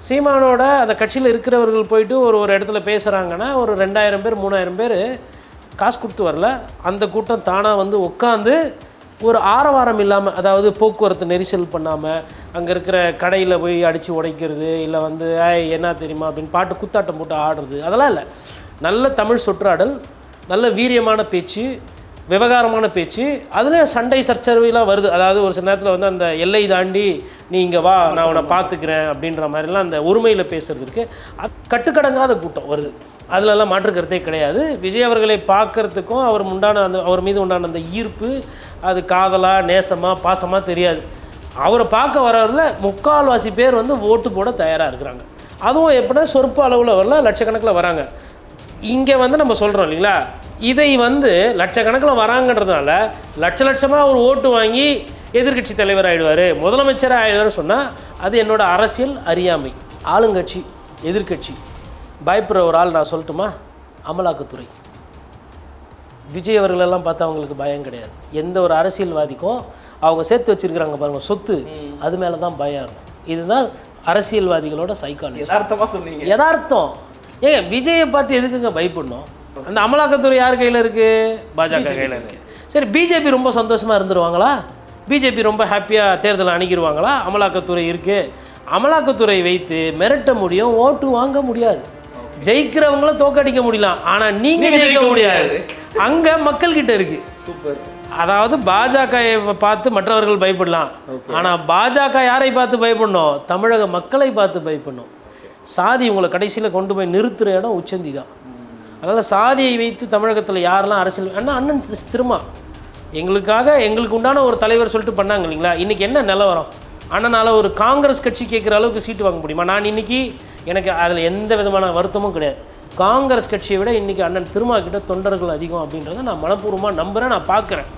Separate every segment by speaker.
Speaker 1: சீமானோட அந்த கட்சியில் இருக்கிறவர்கள் போயிட்டு ஒரு இடத்துல பேசுகிறாங்கன்னா ஒரு 2000 பேர் 3000 பேர் காசு கொடுத்து வரல. அந்த கூட்டம் தானாக வந்து உட்காந்து ஒரு ஆரவாரம் இல்லாமல், அதாவது போக்குவரத்து நெரிசல் பண்ணாமல், அங்கே இருக்கிற கடையில் போய் அடித்து உடைக்கிறது, இல்லை வந்து என்ன தெரியுமா அப்படின்னு பாட்டு குத்தாட்டம் போட்டு ஆடுறது, அதெல்லாம் இல்லை. நல்ல தமிழ் சொற்றாடல், நல்ல வீரியமான பேச்சு, விவகாரமான பேச்சு, அதில் சண்டை சர்ச்சரவைலாம் வருது. அதாவது ஒரு சில நேரத்தில் வந்து அந்த எல்லை தாண்டி நீ இங்கே வா நான் உன்னை பார்த்துக்கிறேன் அப்படின்ற மாதிரிலாம் அந்த ஒருமையில் பேசுகிறதுக்கு கட்டுக்கடங்காத கூட்டம் வருது. அதிலெல்லாம் மாற்று கருத்தே கிடையாது. விஜய் அவர்களை பார்க்குறதுக்கும் அவர் மீது உண்டான அந்த ஈர்ப்பு அது காதலாக நேசமாக பாசமாக தெரியாது. அவரை பார்க்க வரவரில் 3/4 பேர் வந்து ஓட்டு போட தயாராக இருக்கிறாங்க. அதுவும் எப்படின்னா சொற்ப அளவில் வரல, லட்சக்கணக்கில் வராங்க. இங்கே வந்து நம்ம சொல்கிறோம் இல்லைங்களா, இதை வந்து லட்சக்கணக்கில் வராங்கன்றதுனால லட்சமாக ஒரு ஓட்டு வாங்கி எதிர்கட்சி தலைவர் ஆகிடுவார், முதலமைச்சராக ஆகிடுவார்னு சொன்னால் அது என்னோடய அரசியல் அறியாமை. ஆளுங்கட்சி எதிர்கட்சி பயப்படுற ஒரு ஆள் நான் சொல்லட்டுமா? அமலாக்கத்துறை. விஜய் அவர்களெல்லாம் பார்த்தா அவங்களுக்கு பயம் கிடையாது. எந்த ஒரு அரசியல்வாதிக்கும் அவங்க சேர்த்து வச்சுருக்கிறாங்க பாருங்கள் சொத்து, அது மேலே தான் பயம் இருக்கும். இதுதான் அரசியல்வாதிகளோட சைக்காலஜி.
Speaker 2: யதார்த்தமாக சொன்னீங்க.
Speaker 1: யதார்த்தம். ஏங்க விஜயை பார்த்து எதுக்குங்க பயப்படணும்? அந்த அமலாக்கத்துறை யார் கையில் இருக்குது? பாஜக கையில் இருக்குது. சரி, பிஜேபி ரொம்ப சந்தோஷமாக இருந்துருவாங்களா? பிஜேபி ரொம்ப ஹாப்பியாக தேர்தலை அணுகிடுவாங்களா? அமலாக்கத்துறை இருக்குது. அமலாக்கத்துறை வைத்து மிரட்ட முடியும், ஓட்டு வாங்க முடியாது. ஜெயிக்கிறவங்கள தோக்கடிக்க முடியலாம், ஆனால் நீங்கள் ஜெயிக்க முடியாது. அங்கே மக்கள்கிட்ட இருக்குது.
Speaker 2: சூப்பர்.
Speaker 1: அதாவது பாஜகவை பார்த்து மற்றவர்கள் பயப்படலாம், ஆனால் பாஜக யாரை பார்த்து பயப்படணும்? தமிழக மக்களை பார்த்து பயப்படணும். சாதி உங்களை கடைசியில் கொண்டு போய் நிறுத்துகிற இடம் உச்சந்தி தான். அதனால் சாதியை வைத்து தமிழகத்தில் யாரெல்லாம் அரசியல் அண்ணன் திருமா எங்களுக்கு உண்டான ஒரு தலைவர் சொல்லிட்டு பண்ணாங்க இல்லைங்களா? இன்றைக்கி என்ன நிலவரம்? அண்ணனால் ஒரு காங்கிரஸ் கட்சி கேட்குற அளவுக்கு சீட்டு வாங்க முடியுமா? நான் இன்றைக்கி எனக்கு அதில் எந்த விதமான வருத்தமும் கிடையாது. காங்கிரஸ் கட்சியை விட இன்றைக்கி அண்ணன் திருமா கிட்ட தொண்டர்கள் அதிகம் அப்படின்றத நான் மனப்பூர்வமாக நம்புகிறேன், நான் பார்க்குறேன்.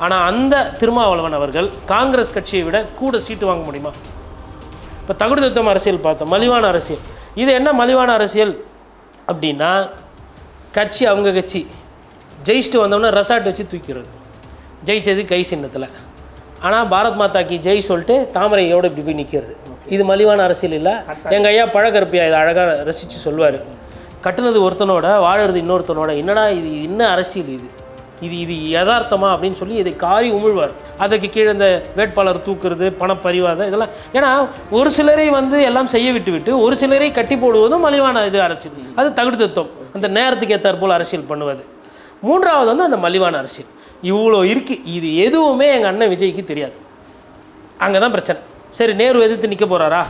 Speaker 1: ஆனால் அந்த திருமாவளவன் அவர்கள் காங்கிரஸ் கட்சியை விட கூட சீட்டு வாங்க முடியுமா? இப்போ தகுதித்தம் அரசியல் பார்த்தோம், மலிவான அரசியல். இது என்ன மலிவான அரசியல் அப்படின்னா, கட்சி அவங்க கட்சி ஜெயிச்சுட்டு வந்தோம்னா ரெசார்ட் வச்சு தூக்கிறது, ஜெயிச்சது கை சின்னத்தில். ஆனால் பாரத் மாதா கி ஜெய் சொல்லிட்டு தாமரையோடு இப்படி போய் நிற்கிறது. இது மலிவான அரசியல் இல்லை. எங்கள் ஐயா பழகருப்பியா இதை அழகாக ரசித்து சொல்வார். கட்டுனது ஒருத்தனோட வாழறது இன்னொருத்தனோட, என்னடா இது என்ன அரசியல் இது இது இது யதார்த்தமா அப்படின்னு சொல்லி இதை காரி உமிழ்வார். அதுக்கு கீழே இந்த வேட்பாளர் தூக்குறது, பணப்பறிவாத இதெல்லாம். ஏன்னா ஒரு சிலரை வந்து எல்லாம் செய்ய விட்டு ஒரு சிலரை கட்டி போடுவதும் மலிவான இது அரசியல். அது தகுதி தத்துவம், அந்த நேரத்துக்கு ஏற்றாற் போல் அரசியல் பண்ணுவது. மூன்றாவது வந்து அந்த மலிவான அரசியல். இவ்வளோ இருக்குது. இது எதுவுமே எங்கள் அண்ணன் விஜய்க்கு தெரியாது. அங்கே தான் பிரச்சனை. சரி, நேரு எதிர்த்து நிற்க போகிறாரா?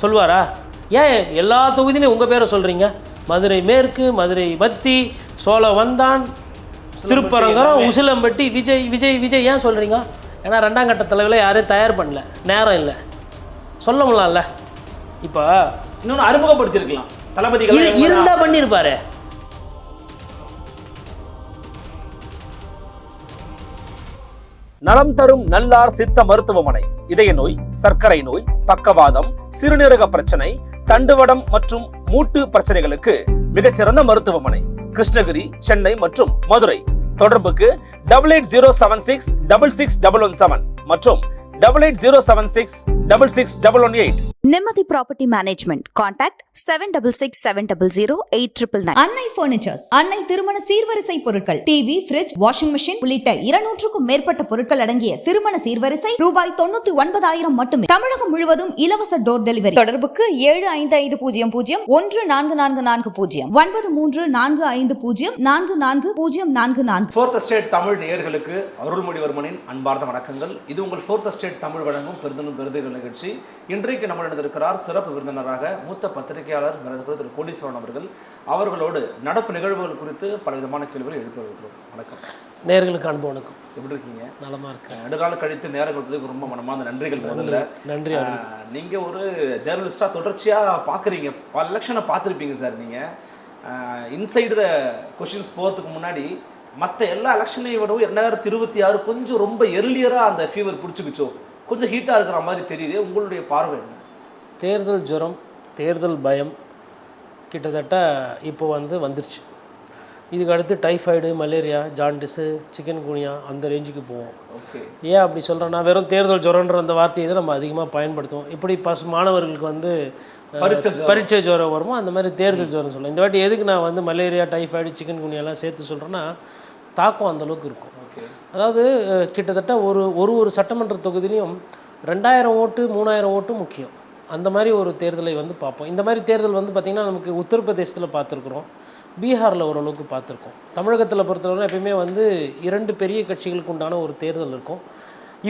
Speaker 1: சொல்வாரா? ஏன் எல்லா தொகுதியிலையும் உங்கள் பேரை சொல்கிறீங்க? மதுரை மேற்கு, மதுரை மத்தி, சோழவந்தான், திருப்பரங்குன்றம், உசிலம்பட்டி, விஜய் விஜய் விஜய் ஏன் சொல்கிறீங்க? ஏன்னா 2ஆம் கட்ட தலைவரை யாரையும் தயார் பண்ணல, நேரம் இல்லை. சொல்ல முடியலாம்ல. இப்போ
Speaker 2: இன்னொன்று அறிமுகப்படுத்தியிருக்கலாம், தளபதிகள்
Speaker 1: இருந்தால் பண்ணியிருப்பாரு.
Speaker 3: நலம் தரும் நல்லார் சித்த மருத்துவமனை இதய நோய், சர்க்கரை நோய், பக்கவாதம், சிறுநீரக பிரச்சனை, தண்டுவடம் மற்றும் மூட்டு பிரச்சனைகளுக்கு மிகச்சிறந்த மருத்துவமனை. கிருஷ்ணகிரி, சென்னை மற்றும் மதுரை. தொடர்புக்கு 8807666117 மற்றும் 8807666118.
Speaker 4: Nimati Property Management. Contact 7667008999.
Speaker 5: அன்னை பர்னிச்சர்ஸ், அன்னை திருமண சீர்வரிசை பொருட்கள், டிவி, ஃபிரிட்ஜ், வாஷிங் மெஷின் உள்ளிட்ட 200க்கும் மேற்பட்ட பொருட்கள் அடங்கிய திருமண சீர்வரிசை ரூபாய் 99,000 மட்டுமே. தமிழகம் முழுவதும் இலவச டோர் டெலிவரி. தொடர்புக்கு 7550014440 9345044044.
Speaker 2: ஃபோர்த் ஸ்டேட் தமிழ் நேயர்களுக்கு அருள்மொழிவர்மனின் அன்பார்ந்த வணக்கங்கள். இது உங்கள் ஃபோர்த் ஸ்டேட் தமிழ் வழங்கும் பெருந்துகள் நிகழ்ச்சி. இன்றைக்கு நம்மளிடம் இருக்கிறார் சிறப்பு விருந்தினராக மூத்த பத்திரிகையாளர் திரு கோடீஸ்வரன் அவர்கள். அவர்களோடு நடப்பு நிகழ்வுகள் குறித்து பல விதமான கேள்விகளை எழுப்ப இருக்கிறோம். வணக்கம்
Speaker 1: நேயர்களுக்கு அன்பு வணக்கம்.
Speaker 2: எப்படி இருக்கீங்க?
Speaker 1: நலமாக இருக்கேன்.
Speaker 2: நெடுகால கழித்து நேரம் கொடுத்ததுக்கு ரொம்ப மனமார்ந்த நன்றிகள். முதல்ல
Speaker 1: நன்றி.
Speaker 2: நீங்கள் ஒரு ஜேர்னலிஸ்டாக தொடர்ச்சியாக பார்க்குறீங்க, பல எலெக்ஷனை பார்த்துருப்பீங்க சார். நீங்கள் இன்சைடு த கொஷின்ஸ் போகிறதுக்கு முன்னாடி மற்ற எல்லா எலெக்ஷனையும் விடவும் 2026 கொஞ்சம் ரொம்ப எர்லியராக அந்த ஃபீவர் பிடிச்சிக்கிச்சோ, கொஞ்சம் ஹீட்டாக இருக்கிற மாதிரி தெரியுது. உங்களுடைய பார்வை என்ன?
Speaker 1: தேர்தல் ஜுரம், தேர்தல் பயம் கிட்டத்தட்ட இப்போ வந்துருச்சு. இதுக்கு அடுத்து டைஃபாய்டு, மலேரியா, ஜாண்டிஸு, சிக்கன் குனியா அந்த ரேஞ்சுக்கு போவோம்.
Speaker 2: ஓகே.
Speaker 1: ஏன் அப்படி சொல்கிறேன்னா, வெறும் தேர்தல் ஜுரம்ன்ற அந்த வார்த்தையை தான் நம்ம அதிகமாக பயன்படுத்துவோம். எப்படி மாணவர்களுக்கு வந்து பரீட்சை ஜுரம் வருமோ அந்த மாதிரி தேர்தல் ஜுரம் சொல்லுவேன். இந்த வாட்டி எதுக்கு நான் வந்து மலேரியா, டைஃபாய்டு, சிக்கன் குனியாலாம் சேர்த்து சொல்கிறேன்னா, தாக்கம் அந்தளவுக்கு இருக்கும். அதாவது கிட்டத்தட்ட ஒரு சட்டமன்ற தொகுதியிலையும் 2000 ஓட்டு 3000 ஓட்டு முக்கியம். அந்த மாதிரி ஒரு தேர்தலை வந்து பார்ப்போம். இந்த மாதிரி தேர்தல் வந்து பார்த்திங்கன்னா நமக்கு உத்தரப்பிரதேசத்தில் பார்த்துருக்குறோம், பீகாரில் ஓரளவுக்கு பார்த்துருக்கோம். தமிழகத்தில் பொறுத்தவரை எப்பயுமே வந்து 2 பெரிய கட்சிகளுக்கு உண்டான ஒரு தேர்தல் இருக்கும்.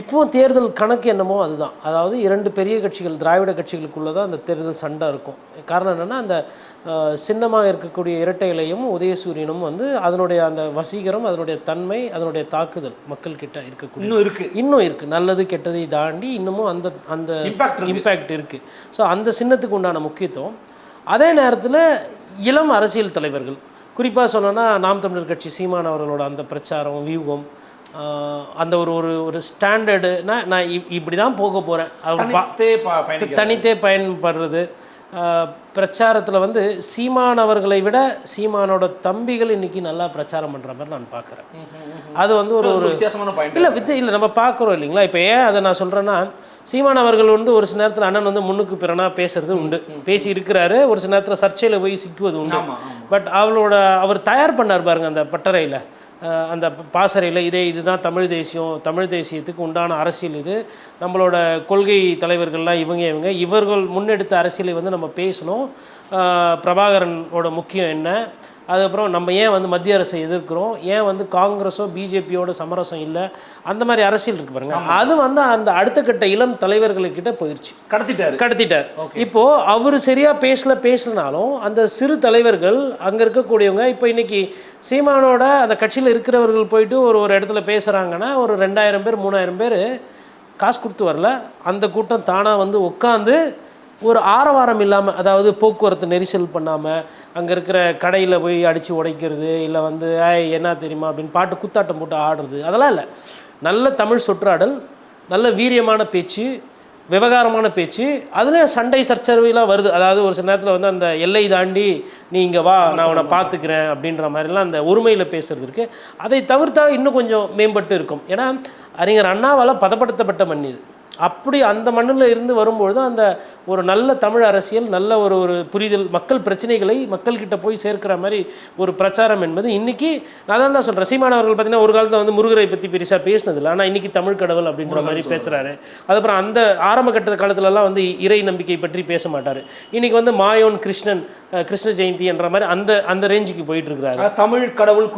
Speaker 1: இப்போது தேர்தல் கணக்கு என்னமோ அதுதான். அதாவது 2 பெரிய கட்சிகள், திராவிட கட்சிகளுக்குள்ளே தான் அந்த தேர்தல் சண்டை இருக்கும். காரணம் என்னென்னா, அந்த சின்னமாக இருக்கக்கூடிய இரட்டை இலையும் உதயசூரியனும் வந்து அதனுடைய அந்த வசீகரம், அதனுடைய தன்மை, அதனுடைய தாக்குதல் மக்கள்கிட்ட இருக்கக்கூடிய இன்னும் இருக்குது. நல்லது கெட்டதை தாண்டி இன்னமும் அந்த அந்த இம்பேக்ட் இருக்குது. ஸோ அந்த சின்னத்துக்கு உண்டான முக்கியத்துவம். அதே நேரத்தில் இளம் அரசியல் தலைவர்கள், குறிப்பாக சொல்லணும்னா நாம் தமிழர் கட்சி சீமான் அவர்களோட அந்த பிரச்சாரம், வியூகம், அந்த ஒரு ஸ்டாண்டர்டுனா நான் இப்படி தான் போக போகிறேன், தனித்தே பயன்படுறது. பிரச்சாரத்தில் வந்து சீமான் அவர்களை விட சீமானோட தம்பிகள் இன்றைக்கி நல்லா பிரச்சாரம் பண்ணுற மாதிரி நான் பார்க்குறேன். அது வந்து ஒரு
Speaker 2: வித்தியாசமான பாயிண்ட்
Speaker 1: இல்லை நம்ம பார்க்குறோம் இல்லைங்களா. இப்போ ஏன் அதை நான் சொல்கிறேன்னா, சீமான் அவர்கள் வந்து ஒரு சில நேரத்தில் அண்ணன் வந்து முன்னுக்கு பிறனா பேசுறது உண்டு, பேசி இருக்கிறாரு. ஒரு சில நேரத்தில் சர்ச்சையில் போய் சிக்குவது உண்டு. பட் அவர் தயார் பண்ணார் பாருங்க அந்த பட்டறையில், அந்த பாசறையில், இதுதான் தமிழ் தேசியம், தமிழ் தேசியத்துக்கு உண்டான அரசியல், இது நம்மளோட கொள்கை தலைவர்கள்லாம் இவர்கள் முன்னெடுத்த அரசியலை வந்து நம்ம பேசணும். பிரபாகரனோட முக்கியம் என்ன, அதுக்கப்புறம் நம்ம ஏன் வந்து மத்திய அரசை எதிர்க்கிறோம், ஏன் வந்து காங்கிரஸோ பிஜேபியோட சமரசம் இல்லை, அந்த மாதிரி அரசியல் இருக்கு பாருங்க. அது வந்து அந்த அடுத்த கட்ட இளம் தலைவர்களுக்கிட்ட போயிடுச்சு, கடத்திட்டார். இப்போது அவர் சரியாக பேசலனாலும் அந்த சிறு தலைவர்கள் அங்கே இருக்கக்கூடியவங்க, இப்போ இன்றைக்கி சீமானோட அந்த கட்சியில் இருக்கிறவர்கள் போயிட்டு ஒரு இடத்துல பேசுகிறாங்கன்னா ஒரு 2000 பேர் 3000 பேர் காசு கொடுத்து வரல. அந்த கூட்டம் தானாக வந்து உட்காந்து ஒரு ஆரவாரம் இல்லாமல், அதாவது போக்குவரத்து நெரிசல் பண்ணாமல், அங்கே இருக்கிற கடையில் போய் அடித்து உடைக்கிறது, இல்லை வந்து என்ன தெரியுமா அப்படின்னு பாட்டு குத்தாட்டம் போட்டு ஆடுறது, அதெல்லாம் இல்லை. நல்ல தமிழ் சொற்றாடல், நல்ல வீரியமான பேச்சு, விவகாரமான பேச்சு, அதில் சண்டை சர்ச்சரவைலாம் வருது. அதாவது ஒரு சில நேரத்தில் வந்து அந்த எல்லை தாண்டி நீ இங்கே வா, நான் உன்னை பார்த்துக்கிறேன் அப்படின்ற மாதிரிலாம் அந்த ஒருமையில் பேசுறது இருக்குது. அதை தவிர்த்தால் இன்னும் கொஞ்சம் மேம்பட்டு இருக்கும். ஏன்னா அறிஞர் அண்ணாவால் பதப்படுத்தப்பட்ட மண் இது. அப்படி அந்த மண்ணில் இருந்து வரும்பொழுது அந்த ஒரு நல்ல தமிழ் அரசியல், நல்ல ஒரு புரிதல், மக்கள் பிரச்சனைகளை மக்கள்கிட்ட போய் சேர்க்கிற மாதிரி ஒரு பிரச்சாரம் என்பது இன்றைக்கி நான் தான் சொல்கிறேன். சீமானவர்கள் பார்த்திங்கன்னா ஒரு காலத்தில் வந்து முருகரை பற்றி பெருசாக பேசினதில்லை, ஆனால் இன்றைக்கி தமிழ் கடவுள் அப்படின்ற மாதிரி பேசுகிறாரு. அதுக்கப்புறம் அந்த ஆரம்ப கட்ட காலத்துலலாம் வந்து இறை நம்பிக்கை பற்றி பேச மாட்டார். இன்றைக்கி வந்து மாயோன் கிருஷ்ண ஜெயந்தி என்ற மாதிரி அந்த ரேஞ்சுக்கு போயிட்டு இருக்கிறாரு.
Speaker 2: தமிழ் கடவுள்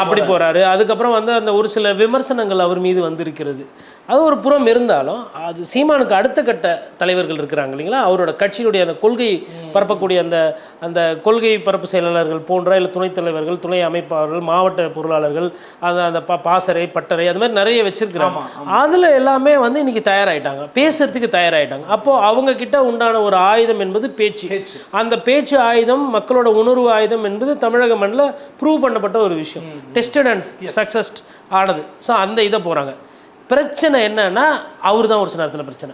Speaker 1: அப்படி போகிறாரு. அதுக்கப்புறம் வந்து அந்த ஒரு சில விமர்சனங்கள் அவர் மீது வந்திருக்கிறது. அது ஒரு புறம் இருந்தாலும் அது சீமானுக்கு அடுத்த கட்ட தலைவர்கள் இருக்கிறாங்க இல்லைங்களா, அவரோட கட்சியினுடைய அந்த கொள்கை பரப்பக்கூடிய அந்த கொள்கை பரப்பு செயலாளர்கள் போன்ற, இல்லை துணைத் தலைவர்கள், துணை அமைப்பாளர்கள், மாவட்ட பொருளாளர்கள், அந்த பாசறை, பட்டறை, அது மாதிரி நிறைய வச்சிருக்கிறாங்க. அதில் எல்லாமே வந்து இன்னைக்கு தயாராகிட்டாங்க, பேசுறதுக்கு தயாராகிட்டாங்க. அப்போது அவங்க கிட்ட உண்டான ஒரு ஆயுதம் என்பது பேச்சு. அந்த பேச்சு ஆயுதம், மக்களோட உணர்வு ஆயுதம் என்பது தமிழக மண்ணில் ப்ரூவ் பண்ணப்பட்ட ஒரு விஷயம், டெஸ்டட் அண்ட் சக்ஸஸ் ஆனது. ஸோ அந்த இதை போகிறாங்க. பிரச்சனை என்னன்னா, அவர் தான் ஒரு சில நேரத்தில் பிரச்சனை,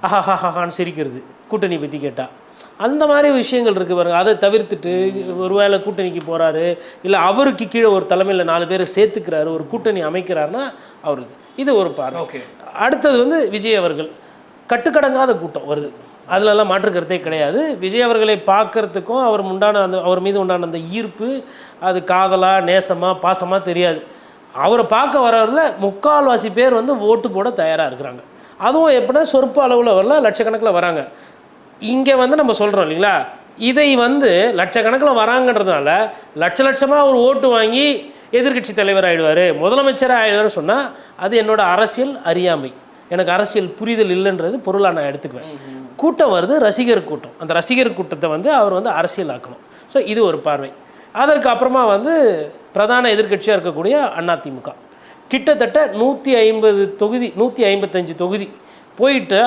Speaker 1: ஆஹாஹான்னு சிரிக்கிறது கூட்டணி பற்றி கேட்டால், அந்த மாதிரி விஷயங்கள் இருக்குது பாருங்க. அதை தவிர்த்துட்டு ஒருவேளை கூட்டணிக்கு போகிறாரு, இல்லை அவருக்கு கீழே ஒரு தலைமையில் 4 பேரை சேர்த்துக்கிறாரு, ஒரு கூட்டணி அமைக்கிறாருன்னா அவருக்கு இது ஒரு பார்வை. அடுத்தது வந்து விஜய் அவர்கள், கட்டுக்கடங்காத கூட்டம் வருது, அதிலெல்லாம் மாற்று கருத்தே கிடையாது. விஜய் அவர்களை பார்க்கறதுக்கும் அவர் மீது உண்டான அந்த ஈர்ப்பு, அது காதலா நேசமா பாசமாக தெரியாது. அவரை பார்க்க வரவரில் 3/4 பேர் வந்து ஓட்டு போட தயாராக இருக்கிறாங்க. அதுவும் எப்படின்னா சொற்ப அளவில் வரல, லட்சக்கணக்கில் வராங்க. இங்கே வந்து நம்ம சொல்கிறோம் இல்லைங்களா, இதை வந்து லட்சக்கணக்கில் வராங்கன்றதுனால லட்சமாக ஒரு ஓட்டு வாங்கி எதிர்கட்சி தலைவர் ஆகிடுவார், முதலமைச்சராக ஆகிடுவார்னு சொன்னால் அது என்னோட அரசியல் அறியாமை, எனக்கு அரசியல் புரிதல் இல்லைன்றது பொருளாக நான் எடுத்துக்குவேன். கூட்டம் வருது, ரசிகர் கூட்டம், அந்த ரசிகர் கூட்டத்தை வந்து அவர் வந்து அரசியல் ஆக்கணும். ஸோ இது ஒரு பார்வை. அதற்கு அப்புறமா வந்து பிரதான எதிர்கட்சியாக இருக்கக்கூடிய அதிமுக கிட்டத்தட்ட 155 தொகுதி போயிட்டு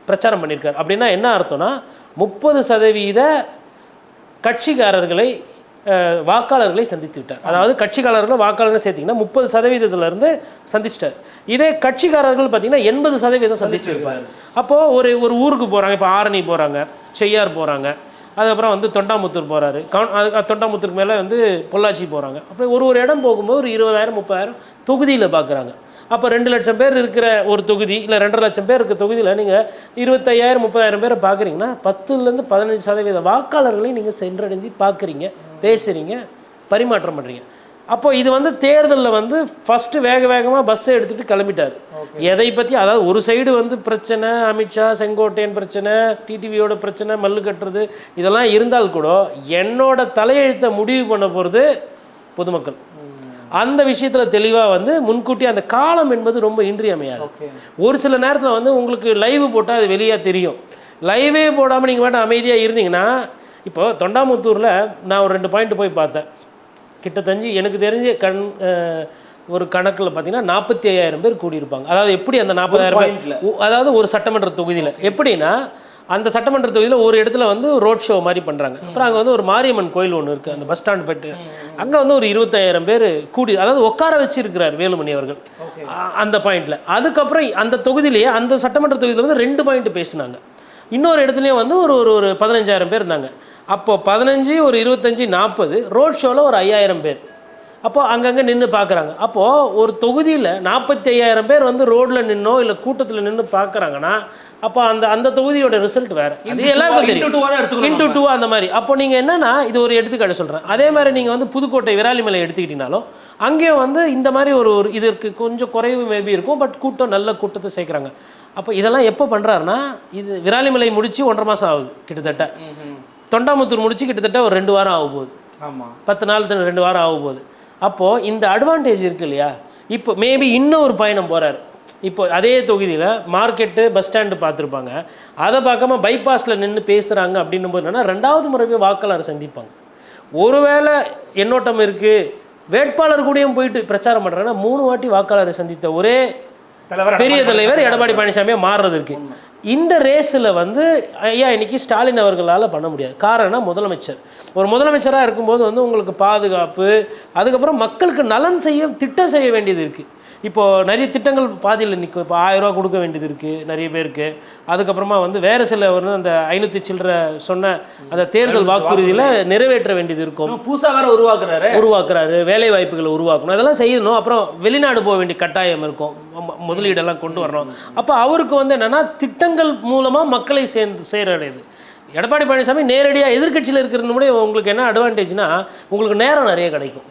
Speaker 1: பிரச்சாரம் பண்ணியிருக்கார். அப்படின்னா என்ன அர்த்தம்னா 30% கட்சிக்காரர்களை வாக்காளர்களை சந்தித்து விட்டார். அதாவது கட்சிக்காரர்கள் வாக்காளர்கள் சேர்த்திங்கன்னா 30% சந்திச்சிட்டார். இதே கட்சிக்காரர்கள் பார்த்திங்கன்னா 80% சந்திச்சிருப்பார். அப்போது ஒரு ஊருக்கு போகிறாங்க, இப்போ ஆரணி போகிறாங்க, செய்யார் போகிறாங்க, அதுக்கப்புறம் வந்து தொண்டாமுத்தூர் போகிறாரு. தொண்டாமுத்தூருக்கு மேலே வந்து பொள்ளாச்சி போகிறாங்க. அப்படி ஒரு இடம் போகும்போது ஒரு 20,000-30,000 தொகுதியில் பார்க்குறாங்க. அப்போ 2 லட்சம் பேர் இருக்கிற ஒரு தொகுதி இல்லை 2.5 லட்சம் பேர் இருக்கிற தொகுதியில் நீங்கள் 25,000-30,000 பேரை பார்க்குறீங்கன்னா 10-15% வாக்காளர்களையும் நீங்கள் சென்றடைஞ்சு பார்க்குறீங்க, பேசுகிறீங்க, பரிமாற்றம் பண்ணுறீங்க. அப்போ இது வந்து தேர்தலில் வந்து ஃபஸ்ட்டு வேகமாக பஸ்ஸை எடுத்துகிட்டு கிளம்பிட்டார். எதை பற்றி, அதாவது ஒரு சைடு வந்து பிரச்சனை, அமித்ஷா செங்கோட்டையன் பிரச்சனை, டிடிவியோட பிரச்சனை, மல்லு கட்டுறது, இதெல்லாம் இருந்தால் கூட என்னோட தலையெழுத்தை முடிவு பண்ண போகிறது பொதுமக்கள். அந்த விஷயத்தில் தெளிவாக வந்து முன்கூட்டி அந்த காலம் என்பது ரொம்ப இன்றியமையாது. ஒரு சில நேரத்தில் வந்து உங்களுக்கு லைவ் போட்டால் அது வெளியாக தெரியும். லைவே போடாமல் நீங்கள் மட்டும் அமைதியாக இருந்தீங்கன்னா, இப்போ தொண்டாமுத்தூரில் நான் ஒரு 2 பாயிண்ட் போய் பார்த்தேன். கிட்டத்தஞ்சு எனக்கு தெரிஞ்ச ஒரு கணக்கில் பார்த்தீங்கன்னா 45,000 பேர் கூடியிருப்பாங்க. அதாவது எப்படி அந்த 40,000 பேர், அதாவது ஒரு சட்டமன்ற தொகுதியில் எப்படின்னா, அந்த சட்டமன்ற தொகுதியில் ஒரு இடத்துல வந்து ரோட் ஷோ மாதிரி பண்ணுறாங்க. அப்புறம் அங்கே வந்து ஒரு மாரியம்மன் கோயில் ஒன்று இருக்குது, அந்த பஸ் ஸ்டாண்ட் போய்ட்டு அங்கே வந்து ஒரு 25,000 பேர் கூடி, அதாவது உட்கார வச்சு இருக்கிறார் வேலுமணி அவர்கள் அந்த பாயிண்டில். அதுக்கப்புறம் அந்த தொகுதியிலேயே அந்த சட்டமன்ற தொகுதியில் வந்து 2 பாயிண்ட் பேசினாங்க. இன்னொரு இடத்துலையும் வந்து ஒரு 15,000 பேர் இருந்தாங்க. அப்போது 15, ஒரு 25, 40 ரோட் ஷோவில் ஒரு 5,000 பேர். அப்போது அங்கங்கே நின்று பார்க்குறாங்க. அப்போது ஒரு தொகுதியில் 45,000 பேர் வந்து ரோட்டில் நின்னோ இல்லை கூட்டத்தில் நின்று பார்க்குறாங்கன்னா, அப்போ அந்த தொகுதியோட ரிசல்ட் வேறு. அது எல்லாருக்கும் தெரியும், இன்டூ 2 அந்த மாதிரி. அப்போ நீங்கள் என்னென்னா, இது ஒரு எடுத்துக்காட்டு சொல்கிறேன். அதே மாதிரி நீங்கள் வந்து புதுக்கோட்டை விராலிமலை எடுத்துக்கிட்டீங்கனாலும் அங்கேயும் வந்து இந்த மாதிரி ஒரு இதற்கு கொஞ்சம் குறைவு மேபி இருக்கும், பட் கூட்டம் நல்ல கூட்டத்தை சேர்க்குறாங்க. அப்போ இதெல்லாம் எப்போ பண்ணுறாருன்னா, இது விராலிமலை முடித்து 1.5 மாதம் ஆகுது கிட்டத்தட்ட. தொண்டாமுத்தூர் முடிச்சு கிட்டத்தட்ட ஒரு 2 வாரம் ஆக போகுது. ஆமாம், 10 நாள் 2 வாரம் ஆக போகுது. அப்போது இந்த அட்வான்டேஜ் இருக்குது இல்லையா? இப்போ மேபி இன்னும் ஒரு பயணம் போகிறாரு. இப்போ அதே தொகுதியில் மார்க்கெட்டு, பஸ் ஸ்டாண்டு பார்த்துருப்பாங்க, அதை பார்க்காம பைபாஸில் நின்று பேசுகிறாங்க அப்படின்னும் போது என்னென்னா, 2வது முறை போய் வாக்காளர் சந்திப்பாங்க. ஒருவேளை எண்ணோட்டம் இருக்குது, வேட்பாளர் கூடயும் போயிட்டு பிரச்சாரம் பண்ணுறாங்கன்னா 3 வாட்டி வாக்காளரை சந்தித்த ஒரே பெரிய தலைவர் எடப்பாடி பழனிசாமியாக மாறுறது இருக்குது. இந்த ரேஸில் வந்து ஐயா இன்னைக்கு ஸ்டாலின் அவர்களால் பண்ண முடியாது. காரணம், முதலமைச்சர். ஒரு முதலமைச்சராக இருக்கும்போது வந்து உங்களுக்கு பாதுகாப்பு, அதுக்கப்புறம் மக்களுக்கு நலன் திட்டம் செய்ய வேண்டியது இருக்குது. இப்போது நிறைய திட்டங்கள் பாதியில் நிற்கும். இப்போ 1000 ரூபா கொடுக்க வேண்டியது இருக்குது நிறைய பேருக்கு. அதுக்கப்புறமா வந்து வேறு சில வந்து அந்த 500 சில்லற சொன்ன அந்த தேர்தல் வாக்குறுதியில் நிறைவேற்ற வேண்டியது இருக்கும்.
Speaker 2: புதுசாக வேறு
Speaker 1: உருவாக்குறாரு, வேலை வாய்ப்புகளை உருவாக்கணும், அதெல்லாம் செய்யணும். அப்புறம் வெளிநாடு போக வேண்டிய கட்டாயம் இருக்கும், முதலீடெல்லாம் கொண்டு வரணும். அப்போ அவருக்கு வந்து என்னென்னா, திட்டங்கள் மூலமாக மக்களை சேரடையுது. எடப்பாடி பழனிசாமி நேரடியாக எதிர்க்கட்சியில் இருக்கிறது கூட உங்களுக்கு என்ன அட்வான்டேஜ்னா, உங்களுக்கு நேரம் நிறைய கிடைக்கும்.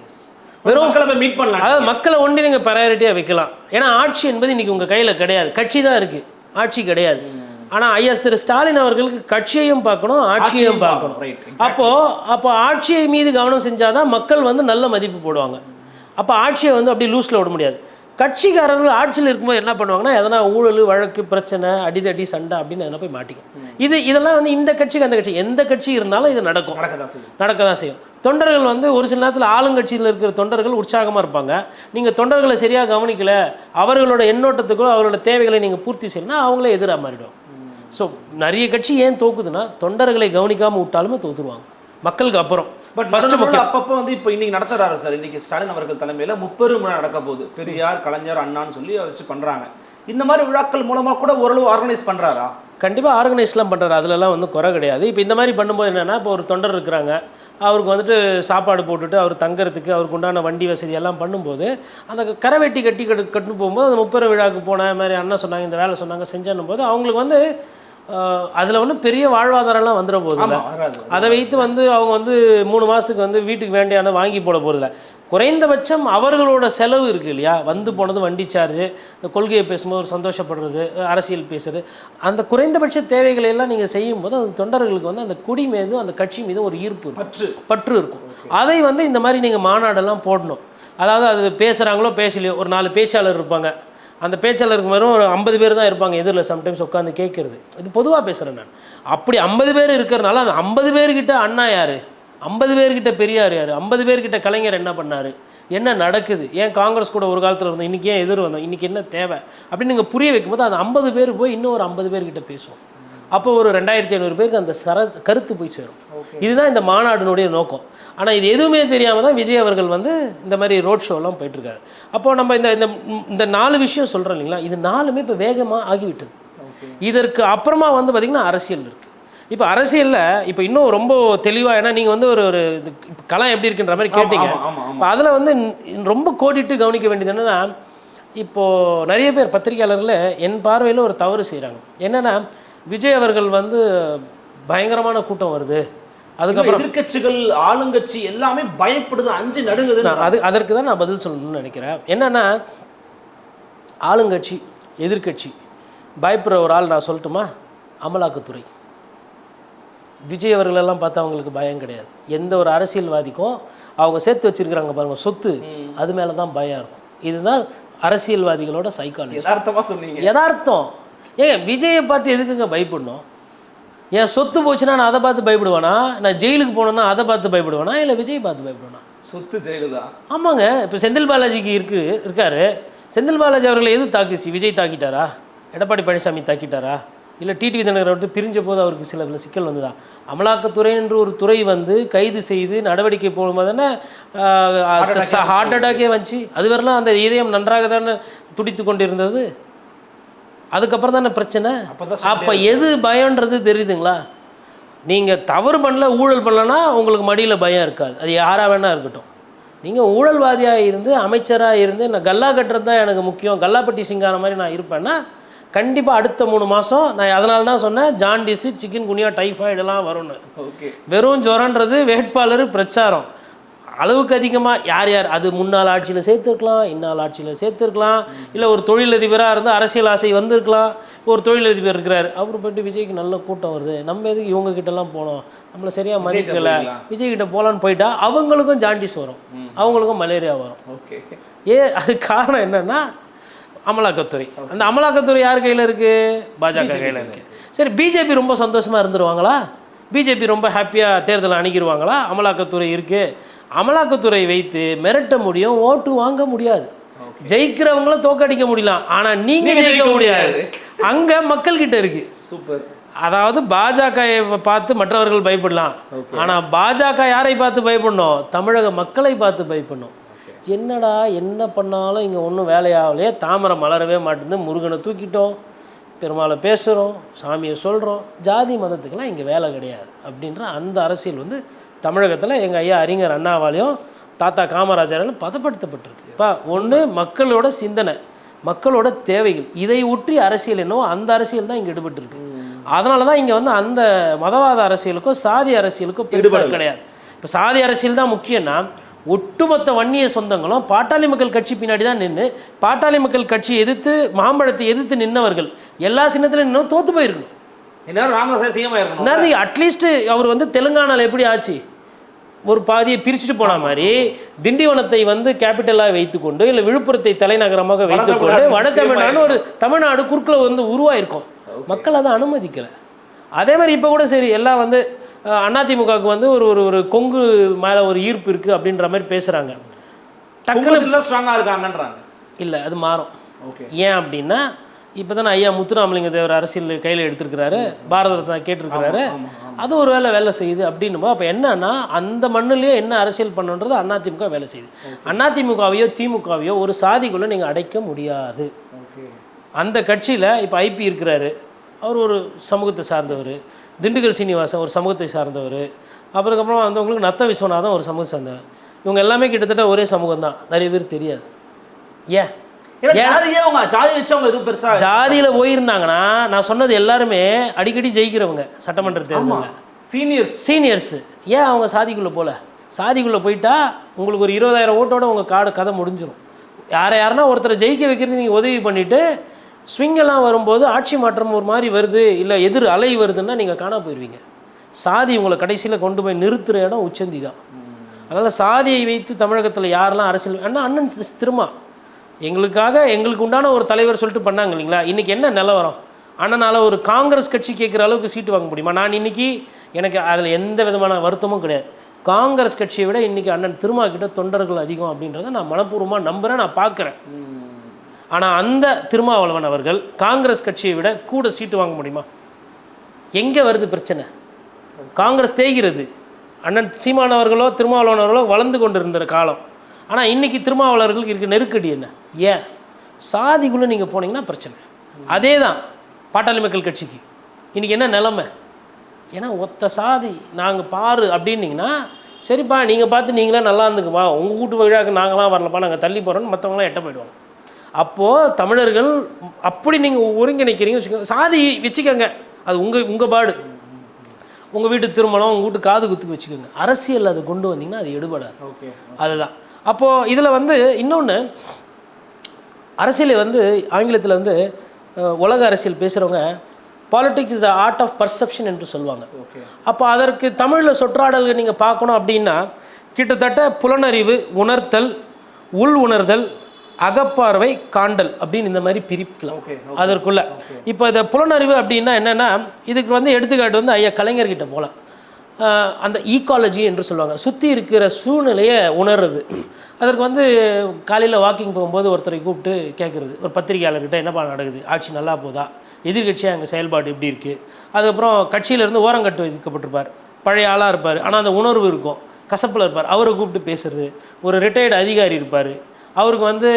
Speaker 1: வெறும் மக்களை மீட் பண்ணலாம், அதாவது மக்களை ஒன்றி நீங்கள் ப்ரையாரிட்டியாக வைக்கலாம். ஏன்னா ஆட்சி என்பது இன்றைக்கி உங்கள் கையில் கிடையாது, கட்சி தான் இருக்குது, ஆட்சி கிடையாது. ஆனால் ஐயா திரு ஸ்டாலின் அவர்களுக்கு கட்சியையும் பார்க்கணும், ஆட்சியையும் பார்க்கணும். அப்போ ஆட்சியை மீது கவனம் செஞ்சால் தான் மக்கள் வந்து நல்ல மதிப்பு போடுவாங்க. அப்போ ஆட்சியை வந்து அப்படி லூஸில் விட முடியாது. கட்சிக்காரர்கள் ஆட்சியில் இருக்கும்போது என்ன பண்ணுவாங்கன்னா, எதனா ஊழல், வழக்கு, பிரச்சனை, அடிதடி, சண்டை அப்படின்னு எதனா போய் மாட்டிக்கும். இதெல்லாம் வந்து இந்த கட்சிக்கு அந்த கட்சி, எந்த கட்சி இருந்தாலும் இது நடக்க தான் செய்யும். தொண்டர்கள் வந்து ஒரு சில நேரத்தில் ஆளுங்கட்சியில் இருக்கிற தொண்டர்கள் உற்சாகமாக இருப்பாங்க. நீங்கள் தொண்டர்களை சரியாக கவனிக்கல, அவர்களோட எண்ணோட்டத்துக்கோ அவர்களோட தேவைகளை நீங்கள் பூர்த்தி செய்யணும்னா அவங்களே எதிராக மாறிடும். ஸோ நிறைய கட்சி ஏன் தோக்குதுன்னா, தொண்டர்களை கவனிக்காமல் விட்டாலுமே தோற்றுருவாங்க மக்களுக்கு. அப்புறம்
Speaker 2: பட் ஃபர்ஸ்ட் அப்பப்போ வந்து இப்போ இன்னைக்கு நடத்துறாரு சார். இன்னைக்கு ஸ்டாலின் அவர்கள் தலைமையில் 30 விழா நடக்க போகுது. பெரியார், கலைஞர், அண்ணான்னு சொல்லி வச்சு பண்ணுறாங்க. இந்த மாதிரி விழாக்கள் மூலமாக கூட ஓரளவு ஆர்கனைஸ் பண்ணுறாரா?
Speaker 1: கண்டிப்பாக ஆர்கனைஸ்லாம் பண்ணுறாரு, அதிலலாம் வந்து குறை கிடையாது. இப்போ இந்த மாதிரி பண்ணும்போது என்னென்னா, இப்போ ஒரு தொண்டர் இருக்கிறாங்க, அவருக்கு வந்துட்டு சாப்பாடு போட்டுட்டு அவர் தங்குறதுக்கு அவருக்கு உண்டான வண்டி வசதி எல்லாம் பண்ணும்போது, அந்த கரைவெட்டி கட்டுன்னு போகும்போது அந்த 30 விழாவுக்கு போன மாதிரி அண்ணன் சொன்னாங்க, இந்த வேலை சொன்னாங்க, செஞ்சேன்னும் போது அவங்களுக்கு வந்து அதில் ஒன்றும் பெரிய வாழ்வாதாரம்லாம் வந்துட போதில்லை. அதை வைத்து வந்து அவங்க வந்து 3 மாதத்துக்கு வந்து வீட்டுக்கு வேண்டியான வாங்கி போட போகிறதில்ல. குறைந்தபட்சம் அவர்களோட செலவு இருக்குது இல்லையா, வந்து போனது வண்டி சார்ஜு, இந்த கொள்கையை பேசும்போது ஒரு சந்தோஷப்படுறது, அரசியல் பேசுறது, அந்த குறைந்தபட்ச தேவைகளை எல்லாம் நீங்கள் செய்யும்போது அந்த தொண்டர்களுக்கு வந்து அந்த குடி மீதும் அந்த கட்சி மீதும் ஒரு ஈர்ப்பு பற்று இருக்கும். அதை வந்து இந்த மாதிரி நீங்கள் மாநாடெல்லாம் போடணும். அதாவது அது பேசுகிறாங்களோ பேசலையோ, ஒரு 4 பேச்சாளர் இருப்பாங்க, அந்த பேச்சாளருக்கு மாதிரி ஒரு 50 பேர் தான் இருப்பாங்க எதிரில் சம்டைம்ஸ் உட்காந்து கேட்குறது. இது பொதுவாக பேசுகிறேன் நான். அப்படி 50 பேர் இருக்கிறனால அந்த 50 பேர்கிட்ட அண்ணா யார், 50 பேர்கிட்ட பெரியார் யார், 50 பேர்கிட்ட கலைஞர் என்ன பண்ணார், என்ன நடக்குது, ஏன் காங்கிரஸ் கூட ஒரு காலத்தில் இருந்தோம், இன்றைக்கி ஏன் எதிர் வந்தோம், இன்றைக்கி என்ன தேவை அப்படின்னு நீங்கள் புரிய வைக்கும்போது அந்த 50 பேர் போய் இன்னும் ஒரு 50 பேர்கிட்ட பேசுவோம். அப்போ ஒரு 2500 பேருக்கு அந்த கருத்து போய் சேரும். இதுதான் இந்த மாநாடுனுடைய நோக்கம். ஆனால் இது எதுவுமே தெரியாமல் தான் விஜய் அவர்கள் வந்து இந்த மாதிரி ரோட் ஷோலாம் போயிட்டுருக்காரு. அப்போது நம்ம இந்த 4 விஷயம் சொல்கிறோம் இல்லைங்களா, இது 4மே இப்போ வேகமாக ஆகிவிட்டது. இதற்கு அப்புறமா வந்து பார்த்திங்கன்னா அரசியல் இருக்குது. இப்போ அரசியலில் இப்போ இன்னும் ரொம்ப தெளிவாக, ஏன்னா நீங்கள் வந்து ஒரு களம் எப்படி இருக்குன்ற மாதிரி கேட்டீங்க. இப்போ அதில் வந்து ரொம்ப கோடிட்டு கவனிக்க வேண்டியது என்னென்னா, இப்போது நிறைய பேர் பத்திரிகையாளர்கள் என் பார்வையில் ஒரு தவறு செய்கிறாங்க. என்னென்னா, விஜய் அவர்கள் வந்து பயங்கரமான கூட்டம் வருது, அதுக்கப்புறம்
Speaker 2: எதிர்க்கட்சிகள் ஆளுங்கட்சி எல்லாமே பயப்படுது, அஞ்சு நடுங்குது.
Speaker 1: அதற்கு தான் நான் பதில் சொல்லணும்னு நினைக்கிறேன். என்னென்னா, ஆளுங்கட்சி எதிர்க்கட்சி பயப்படுற ஒரு ஆள் நான் சொல்லட்டுமா? அமலாக்கத்துறை. விஜய் அவர்களெல்லாம் பார்த்தா அவங்களுக்கு பயம் கிடையாது. எந்த ஒரு அரசியல்வாதிக்கும் அவங்க சேர்த்து வச்சிருக்கிறாங்க பாருங்கள் சொத்து, அது மேலே தான் பயம் இருக்கும். இதுதான் அரசியல்வாதிகளோட சைக்காலஜி.
Speaker 2: யதார்த்தமாக சொன்னீங்க.
Speaker 1: யதார்த்தம். ஏங்க விஜயை பார்த்து எதுக்குங்க பயப்படணும்? என் சொத்து போச்சுன்னா நான் அதை பார்த்து பயப்படுவேனா? நான் ஜெயிலுக்கு போனேன்னா அதை பார்த்து பயப்படுவேனா? இல்லை விஜய் பார்த்து பயப்படுவேனா?
Speaker 2: சொத்து ஜெயிலு தான்.
Speaker 1: ஆமாங்க. இப்போ செந்தில் பாலாஜிக்கு இருக்காரு. செந்தில் பாலாஜி அவர்களை எது தாக்குச்சு? விஜய் தாக்கிட்டாரா? எடப்பாடி பழனிசாமி தாக்கிட்டாரா? இல்லை டிடிவி தினகரன் விட்டு பிரிஞ்ச போது அவருக்கு சில சிக்கல் வந்ததா? அமலாக்கத்துறை என்று ஒரு துறை வந்து கைது செய்து நடவடிக்கை போகும்போது தானே ஹார்ட் அட்டாக்கே வந்துச்சு. அது வரலாம் அந்த இதயம் நன்றாக தானே துடித்து கொண்டு இருந்தது. அதுக்கப்புறம் தானே பிரச்சனை. அப்போ எது பயன்றது தெரியுதுங்களா? நீங்கள் தவறு பண்ணல, ஊழல் பண்ணலன்னா உங்களுக்கு மடியில் பயம் இருக்காது. அது யாராக வேணா இருக்கட்டும். நீங்கள் ஊழல்வாதியாக இருந்து அமைச்சராக இருந்து நான் கல்லா கட்டுறது தான் எனக்கு முக்கியம், கல்லாப்பட்டி சிங்கார மாதிரி நான் இருப்பேன்னா கண்டிப்பாக அடுத்த 3 மாதம் நான் அதனால தான் சொன்னேன் ஜாண்டிஸு, சிக்கன் குனியா, டைஃபாய்டெல்லாம் வரும்னு.
Speaker 2: ஓகே.
Speaker 1: வெறும் ஜுரன்றது வேட்பாளர் பிரச்சாரம் அளவுக்கு அதிகமாக யார் யார் அது முன்னாள் ஆட்சியில் சேர்த்துருக்கலாம், இந்நாள் ஆட்சியில் சேர்த்துருக்கலாம், இல்லை ஒரு தொழிலதிபராக இருந்து அரசியல் ஆசை வந்திருக்கலாம். ஒரு தொழிலதிபர் இருக்கிறார், அவர் போய்ட்டு விஜய்க்கு நல்ல கூட்டம் வருது, நம்ம எதுக்கு இவங்க கிட்டலாம் போனோம், நம்மளை சரியாக மதிக்கலை, விஜய்கிட்ட போகலான்னு போயிட்டா அவங்களுக்கும் ஜாண்டிஸ் வரும், அவங்களுக்கும் மலேரியா வரும்.
Speaker 2: ஓகே.
Speaker 1: அது காரணம் என்னென்னா அமலாக்கத்துறை. அந்த அமலாக்கத்துறை யார் கையில் இருக்குது? பாஜக கையில் இருக்குது. சரி, பிஜேபி ரொம்ப சந்தோஷமாக இருந்துருவாங்களா? பிஜேபி ரொம்ப ஹாப்பியாக தேர்தலை அணுகிடுவாங்களா? அமலாக்கத்துறை இருக்குது. அமலாக்கத்துறை வைத்து மிரட்ட முடியும், ஓட்டு வாங்க முடியாது. ஜெயிக்கிறவங்கள தோக்கடிக்க முடியலாம், ஆனால் நீங்கள் ஜெயிக்க முடியாது. அங்கே மக்கள்கிட்ட இருக்குது.
Speaker 2: சூப்பர்.
Speaker 1: அதாவது பாஜகவை பார்த்து மற்றவர்கள் பயப்படலாம், ஆனால் பாஜக யாரை பார்த்து பயப்படணும்? தமிழக மக்களை பார்த்து பயப்படணும். என்னடா என்ன பண்ணாலும் இங்கே ஒன்றும் வேலையாகலையே, தாமரை மலரவே மாட்டேங்குது, முருகனை தூக்கிட்டோம், பெருமாளை பேசுகிறோம், சாமியை சொல்கிறோம், ஜாதி மதத்துக்கெல்லாம் இங்கே வேலை கிடையாது அப்படின்ற அந்த அரசியல் வந்து தமிழகத்தில் எங்கள் ஐயா அறிஞர் அண்ணாவாலையும் தாத்தா காமராஜராலும் பதப்படுத்தப்பட்டிருக்கு. இப்போ ஒன்று மக்களோட சிந்தனை, மக்களோட தேவைகள், இதை ஒற்றி அரசியல் என்னவோ அந்த அரசியல் தான் இங்கே ஈடுபட்டுருக்கு. அதனால தான் இங்கே வந்து அந்த மதவாத அரசியலுக்கும் சாதி அரசியலுக்கும் ஈடுபாடு கிடையாது. இப்போ சாதி அரசியல் தான் முக்கியம்னா ஒட்டுமொத்த வன்னிய சொந்தங்களும் பாட்டாளி மக்கள் கட்சி பின்னாடி தான் நின்று பாட்டாளி மக்கள் கட்சி எதிர்த்து மாம்பழத்தை எதிர்த்து நின்றவர்கள் எல்லா சின்னத்திலும் நின்று தோற்று போயிருக்கணும். அட்லீஸ்ட் அவர் வந்து தெலுங்கானாவில் எப்படி ஆச்சு, ஒரு பாதியை பிரிச்சுட்டு போன மாதிரி திண்டிவனத்தை வந்து கேபிட்டலாக வைத்துக்கொண்டு இல்லை விழுப்புரத்தை தலைநகரமாக வைத்துக்கொண்டு வட தமிழ்நாடு ஒரு தமிழ்நாடு குறுக்கில் வந்து உருவாயிருக்கும். மக்கள் அதை அனுமதிக்கலை. அதே மாதிரி இப்போ கூட சரி எல்லாம் வந்து அதிமுகவுக்கு வந்து ஒரு ஒரு கொங்கு மேலே ஒரு ஈர்ப்பு இருக்குது அப்படின்ற மாதிரி பேசுகிறாங்க.
Speaker 2: டக்குனு ஸ்ட்ராங்காக இருக்காங்கன்றாங்க.
Speaker 1: இல்லை, அது மாறும். ஓகே. ஏன் அப்படின்னா இப்போ தானே ஐயா முத்துராமலிங்க தேவர் அரசியல் கையில் எடுத்திருக்கிறாரு, பாரத ரத்னா கேட்டிருக்கிறாரு, அது ஒரு வேலை செய்யுது அப்படின்னுமோ. அப்போ என்னன்னா அந்த மண்ணிலேயே என்ன அரசியல் பண்ணுன்றது அதிமுக வேலை செய்யுது. அதிமுகவையோ திமுகவையோ ஒரு சாதிக்குள்ளே நீங்கள் அடைக்க முடியாது. அந்த கட்சியில் இப்போ ஐபி இருக்கிறாரு, அவர் ஒரு சமூகத்தை சார்ந்தவர், திண்டுக்கல் சீனிவாசன் ஒரு சமூகத்தை சார்ந்தவர், அப்புறமா வந்தவங்களுக்கு நத்த விஸ்வநாதன் ஒரு சமூகம் சார்ந்தவர். இவங்க எல்லாமே கிட்டத்தட்ட ஒரே சமூகம் தான், நிறைய பேர் தெரியாது. ஏன் ஜாதியில் போயிருந்தாங்கன்னா நான் சொன்னது எல்லாருமே அடிக்கடி ஜெயிக்கிறவங்க சட்டமன்ற தேர்தலில் சீனியர்ஸ். ஏன் அவங்க சாதிக்குள்ளே போகல? சாதிக்குள்ளே போயிட்டா உங்களுக்கு ஒரு 20,000 ஓட்டோட உங்கள் கதை முடிஞ்சிடும். யாரையாருன்னா ஒருத்தரை ஜெயிக்க வைக்கிறது நீங்கள் உதவி பண்ணிவிட்டு ஸ்விங்கெல்லாம் வரும்போது ஆட்சி மாற்றம் ஒரு மாதிரி வருது, இல்லை எதிர் அலை வருதுன்னா நீங்கள் காண போயிடுவீங்க. சாதி உங்களை கடைசியில் கொண்டு போய் நிறுத்துகிற இடம் உச்சந்தி தான். அதனால் சாதியை வைத்து தமிழகத்தில் யாரெல்லாம் அரசியல் அண்ணன் திருமா எங்களுக்கு உண்டான ஒரு தலைவர் சொல்லிட்டு பண்ணாங்க இல்லைங்களா? இன்றைக்கி என்ன நிலவரம்? அண்ணனால் ஒரு காங்கிரஸ் கட்சி கேட்குற அளவுக்கு சீட்டு வாங்க முடியுமா? நான் இன்றைக்கி எனக்கு அதில் எந்த விதமான வருத்தமும் கிடையாது. காங்கிரஸ் கட்சியை விட இன்றைக்கி அண்ணன் திருமா கிட்ட தொண்டர்கள் அதிகம் அப்படின்றத நான் மனப்பூர்வமாக நம்புகிறேன், நான் பார்க்குறேன். ஆனால் அந்த திருமாவளவன் அவர்கள் காங்கிரஸ் கட்சியை விட கூட சீட்டு வாங்க முடியுமா? எங்கே வருது பிரச்சனை? காங்கிரஸ் தேய்கிறது. அண்ணன் சீமானவர்களோ திருமாவளவனவர்களோ வளர்ந்து கொண்டு இருந்த காலம். ஆனால் இன்றைக்கி திருமாவளவர்களுக்கு இருக்க நெருக்கடி என்ன? ஏன் சாதிக்குள்ளே நீங்கள் போனீங்கன்னா பிரச்சனை. அதே தான் பாட்டாளி மக்கள் கட்சிக்கு இன்றைக்கி என்ன நிலைமை? ஏன்னா ஒத்த சாதி நாங்கள் பாரு அப்படின்னீங்கன்னா சரிப்பா நீங்கள் பார்த்து நீங்களே நல்லா இருந்துக்குப்பா, உங்கள் வீட்டு விழாவுக்கு நாங்களாம் வரலப்பா, நாங்கள் தள்ளி போகிறோன்னு மற்றவங்களாம் எட்ட போயிடுவாங்க. அப்போது தமிழர்கள் அப்படி நீங்கள் ஒருங்கிணைக்கிறீங்கன்னு வச்சுக்கோங்க. சாதி வச்சுக்கோங்க, அது உங்கள் பாடு, உங்கள் வீட்டு திருமணம், உங்கள் வீட்டு காது குத்துக்கு வச்சுக்கோங்க. அரசியல் அதை கொண்டு வந்தீங்கன்னா அது எடுபடாது.
Speaker 2: ஓகே,
Speaker 1: அதுதான். அப்போது இதில் வந்து இன்னொன்று, அரசியலை வந்து ஆங்கிலத்தில் வந்து உலக அரசியல் பேசுகிறவங்க politics is art of perception என்று சொல்லுவாங்க. அப்போ அதற்கு தமிழில் சொற்றாடல்கள் நீங்கள் பார்க்கணும் அப்படின்னா கிட்டத்தட்ட புலனறிவு, உணர்த்தல், உள் உணர்தல், அகப்பார்வை, காண்டல் அப்படின்னு இந்த மாதிரி பிரிக்கலாம் அதற்குள்ள. இப்போ இந்த புலனறிவு அப்படின்னா என்னென்னா, இதுக்கு வந்து எடுத்துக்காட்டு வந்து ஐயா கலைஞர்கிட்ட போகலாம். அந்த ஈக்காலஜி என்று சொல்லுவாங்க, சுற்றி இருக்கிற சூழ்நிலையை உணர்றது. அதற்கு வந்து காலையில் வாக்கிங் போகும்போது ஒருத்தரை கூப்பிட்டு கேட்குறது, ஒரு பத்திரிகையாளர்கிட்ட என்னப்பா நடக்குது, ஆட்சி நல்லா போதா, எதிர்கட்சியாக எங்கள் செயல்பாடு எப்படி இருக்குது. அதுக்கப்புறம் கட்சியிலேருந்து ஓரங்கட்டு வைக்கப்பட்டிருப்பார், பழைய ஆளாக இருப்பார், ஆனால் அந்த உணர்வு இருக்கும், கசப்பில் இருப்பார், அவரை கூப்பிட்டு பேசுறது. ஒரு ரிட்டையர்டு அதிகாரி இருப்பார், அவருக்கு வந்து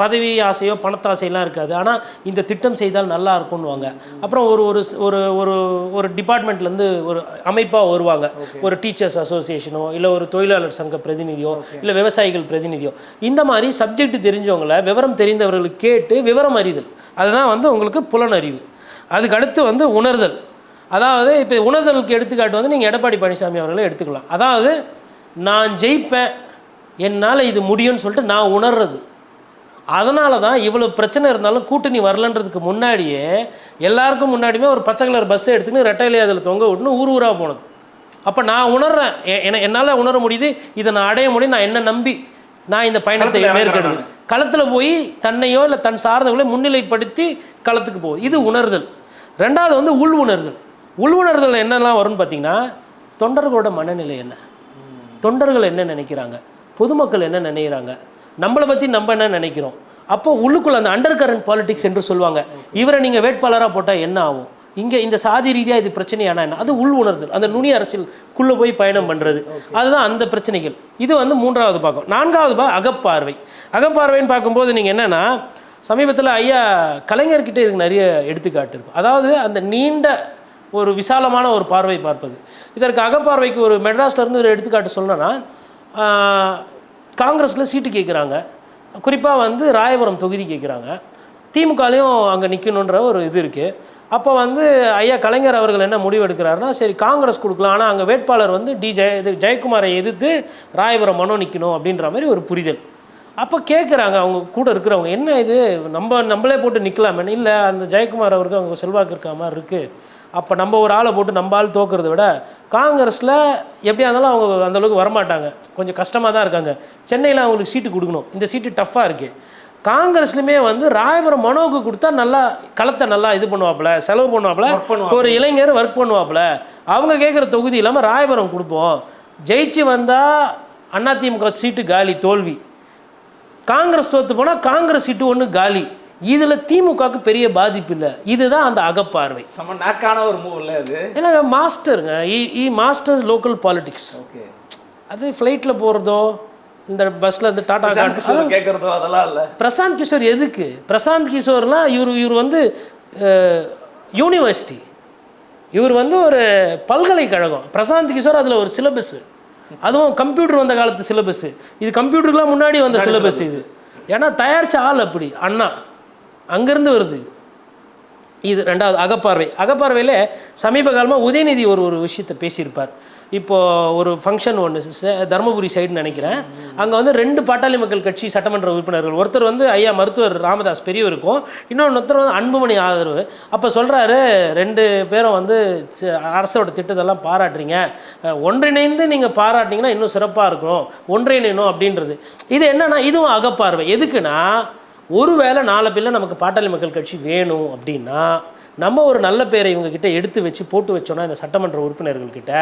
Speaker 1: பதவி ஆசையோ பணத்தாசையெல்லாம் இருக்காது, ஆனால் இந்த திட்டம் செய்தால் நல்லா இருக்கும்னுவாங்க. அப்புறம் ஒரு ஒரு ஒரு ஒரு டிபார்ட்மெண்ட்லேருந்து ஒரு அமைப்பாக வருவாங்க, ஒரு டீச்சர்ஸ் அசோசியேஷனோ இல்லை ஒரு தொழிலாளர் சங்க பிரதிநிதியோ இல்லை விவசாயிகள் பிரதிநிதியோ, இந்த மாதிரி சப்ஜெக்ட் தெரிஞ்சவங்களை, விவரம் தெரிந்தவர்களுக்கு கேட்டு விவரம் அறிதல், அதுதான் வந்து உங்களுக்கு புலனறிவு. அதுக்கு அடுத்து வந்து உணர்தல். அதாவது இப்போ உணர்தலுக்கு எடுத்துக்காட்டு வந்து நீங்கள் எடப்பாடி பழனிசாமி அவர்களை எடுத்துக்கலாம். அதாவது நான் ஜெயிப்பேன், என்னால் இது முடியும்னு சொல்லிட்டு நான் உணர்றது. அதனால தான் இவ்வளோ பிரச்சனை இருந்தாலும் கூட்டணி வரலன்றதுக்கு முன்னாடியே எல்லாருக்கும் முன்னாடியுமே ஒரு பச்சை கலர் பஸ்ஸை எடுத்துன்னு ரெட்டையிலே அதில் தொங்க விட்டுன்னு ஊர் ஊராக போனது. அப்போ நான் உணர்றேன், என்னால் உணர முடியுது, இதை நான் அடைய முடியும், நான் என்ன நம்பி நான் இந்த பயணத்தை மேற்கொள்ளுது. களத்தில் போய் தன்னையோ இல்லை தன் சார்ந்தவர்களோ முன்னிலைப்படுத்தி களத்துக்கு போகுது, இது உணர்தல். ரெண்டாவது வந்து உள் உணர்தல். உள் உணர்தல் என்னெல்லாம் வரும்னு பார்த்தீங்கன்னா, தொண்டர்களோட மனநிலை என்ன, தொண்டர்கள் என்ன நினைக்கிறாங்க, பொதுமக்கள் என்ன நினைக்கிறாங்க, நம்மளை பற்றி நம்ம என்ன நினைக்கிறோம். அப்போ உள்ளுக்குள்ள அந்த அண்டர் கரண்ட் பாலிடிக்ஸ் என்று சொல்லுவாங்க. இவரை நீங்கள் வேட்பாளராக போட்டால் என்ன ஆகும், இங்கே இந்த சாதி ரீதியாக இது பிரச்சனையான என்ன, அது உள் உணர்தல், அந்த நுனி அரசியலுக்குள்ளே போய் பயணம் பண்ணுறது, அதுதான் அந்த பிரச்சனைகள். இது வந்து மூன்றாவது பாகம். நான்காவது அகப்பார்வை. அகப்பார்வைன்னு பார்க்கும்போது நீங்கள் என்னென்னா, சமீபத்தில் ஐயா கலைஞர்கிட்ட இதுக்கு நிறைய எடுத்துக்காட்டு இருக்கும். அதாவது அந்த நீண்ட ஒரு விசாலமான ஒரு பார்வை பார்ப்பது. இதற்கு அகப்பார்வைக்கு ஒரு மெட்ராஸ்லேருந்து ஒரு எடுத்துக்காட்டு சொல்லணும்னா, காங்கிரஸில் சீட்டு கேட்குறாங்க, குறிப்பாக வந்து ராயபுரம் தொகுதி கேட்குறாங்க, திமுகலையும் அங்கே நிற்கணுன்ற ஒரு இது இருக்குது. அப்போ வந்து ஐயா கலைஞர் அவர்கள் என்ன முடிவு எடுக்கிறாருன்னா, சரி காங்கிரஸ் கொடுக்கலாம், ஆனால் அங்கே வேட்பாளர் வந்து ஜெயக்குமாரை எதிர்த்து ராயபுரம் மனோ நிற்கணும் அப்படின்ற மாதிரி ஒரு புரிதல். அப்போ கேட்குறாங்க அவங்க கூட இருக்கிறவங்க, என்ன இது நம்மளே போட்டு நிற்கலாமே, இல்லை அந்த ஜெயக்குமார் அவருக்கு அவங்க செல்வாக்கு இருக்க மாதிரி இருக்குது, அப்போ நம்ம ஒரு ஆளை போட்டு நம்ம ஆள் தோக்கிறத விட காங்கிரஸில் எப்படியா இருந்தாலும் அவங்க அந்தளவுக்கு வரமாட்டாங்க, கொஞ்சம் கஷ்டமாக தான் இருக்காங்க, சென்னையில் அவங்களுக்கு சீட்டு கொடுக்கணும், இந்த சீட்டு டஃப்பாக இருக்குது. காங்கிரஸ்லையுமே வந்து ராயபுரம் மனோவுக்கு கொடுத்தா நல்லா களத்தை நல்லா இது பண்ணுவாப்புல, செலவு பண்ணுவாப்புல, ஒரு இளைஞர் ஒர்க் பண்ணுவாப்புல, அவங்க கேட்குற தொகுதி இல்லாமல் ராயபுரம் கொடுப்போம், ஜெயிச்சு வந்தால் அதிமுக சீட்டு காலி, தோல்வி, காங்கிரஸ் தோற்று போனால் காங்கிரஸ் சீட்டு ஒன்று காலி, இதில் திமுகவுக்கு பெரிய பாதிப்பு இல்லை. இதுதான் அந்த அகப்பார்வை.
Speaker 2: நாக்கான ஒரு மூவ் இல்லை அது.
Speaker 1: இல்லை மாஸ்டருங்க, மாஸ்டர்ஸ் லோக்கல் பாலிடிக்ஸ்.
Speaker 2: ஓகே, அது
Speaker 1: ஃப்ளைட்டில் போகிறதோ இந்த பஸ்ஸில் இந்த டாடா
Speaker 2: கேட்குறதோ அதெல்லாம் இல்லை.
Speaker 1: பிரசாந்த் கிஷோர் எதுக்கு, பிரசாந்த் கிஷோர்லாம் இவர் வந்து யூனிவர்சிட்டி, இவர் வந்து ஒரு பல்கலைக்கழகம். பிரசாந்த் கிஷோர் அதில் ஒரு சிலபஸ்ஸு, அதுவும் கம்ப்யூட்டர் வந்த காலத்து சிலபஸ்ஸு, இது கம்ப்யூட்டருக்குலாம் முன்னாடி வந்த சிலபஸ் இது. ஏன்னா தயாரித்த ஆள் அப்படி அண்ணா அங்கேருந்து வருது. இது ரெண்டாவது அகப்பார்வை. அகப்பார்வையில் சமீப காலமாக உதயநிதி ஒரு விஷயத்தை பேசியிருப்பார். இப்போது ஒரு ஃபங்க்ஷன் ஒன்று தருமபுரி சைடுன்னு நினைக்கிறேன், அங்கே வந்து 2 பாட்டாளி மக்கள் கட்சி சட்டமன்ற உறுப்பினர்கள், ஒருத்தர் வந்து ஐயா மருத்துவர் ராமதாஸ் பெரியவருக்கும், இன்னொருத்தர் வந்து அன்புமணி ஆதரவு. அப்போ சொல்கிறாரு, 2 பேரும் வந்து அரசோட திட்டத்தெல்லாம் பாராட்டுறீங்க, ஒன்றிணைந்து நீங்கள் பாராட்டினீங்கன்னா இன்னும் சிறப்பாக இருக்கும், ஒன்றிணைணும் அப்படின்றது. இது என்னென்னா இதுவும் அகப்பார்வை. எதுக்குன்னா, ஒருவேளை நாளை பிள்ளை நமக்கு பாட்டாளி மக்கள் கட்சி வேணும் அப்படின்னா நம்ம ஒரு நல்ல பேரை இவங்ககிட்ட எடுத்து வச்சு போட்டு வச்சோன்னா இந்த சட்டமன்ற உறுப்பினர்கள்கிட்ட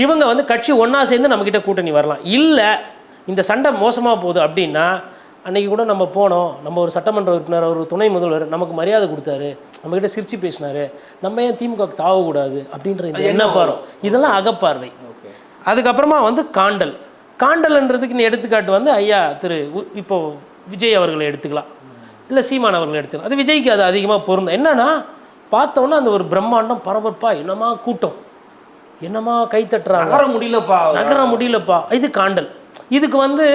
Speaker 1: இவங்க வந்து கட்சி ஒன்றா சேர்ந்து நம்மக்கிட்ட கூட்டணி வரலாம். இல்லை இந்த சண்டை மோசமாக போகுது அப்படின்னா, அன்றைக்கி கூட நம்ம போனோம், நம்ம ஒரு சட்டமன்ற உறுப்பினர், ஒரு துணை முதல்வர் நமக்கு மரியாதை கொடுத்தாரு, நம்மக்கிட்ட சிரித்து பேசினார், நம்ம ஏன் திமுகவுக்கு தாவக்கூடாது அப்படின்ற இந்த என்ன பாரு, இதெல்லாம் அகப்பார்வை. அதுக்கப்புறமா வந்து காண்டல். காண்டல்ன்றதுக்கு நீ எடுத்துக்காட்டு வந்து ஐயா இப்போது விஜய் அவர்களை எடுத்துக்கலாம், இல்லை சீமான் அவர்களை எடுத்துக்கலாம். அது விஜய்க்கு அது அதிகமாக பொருந்தும். என்னென்னா பார்த்தோன்னா அந்த ஒரு பிரம்மாண்டம் பரபரப்பாக என்னமா கூட்டம், என்னமா கை தட்டுறாங்க,
Speaker 2: நகர
Speaker 1: முடியலப்பா. இது காண்டல். இதுக்கு வந்து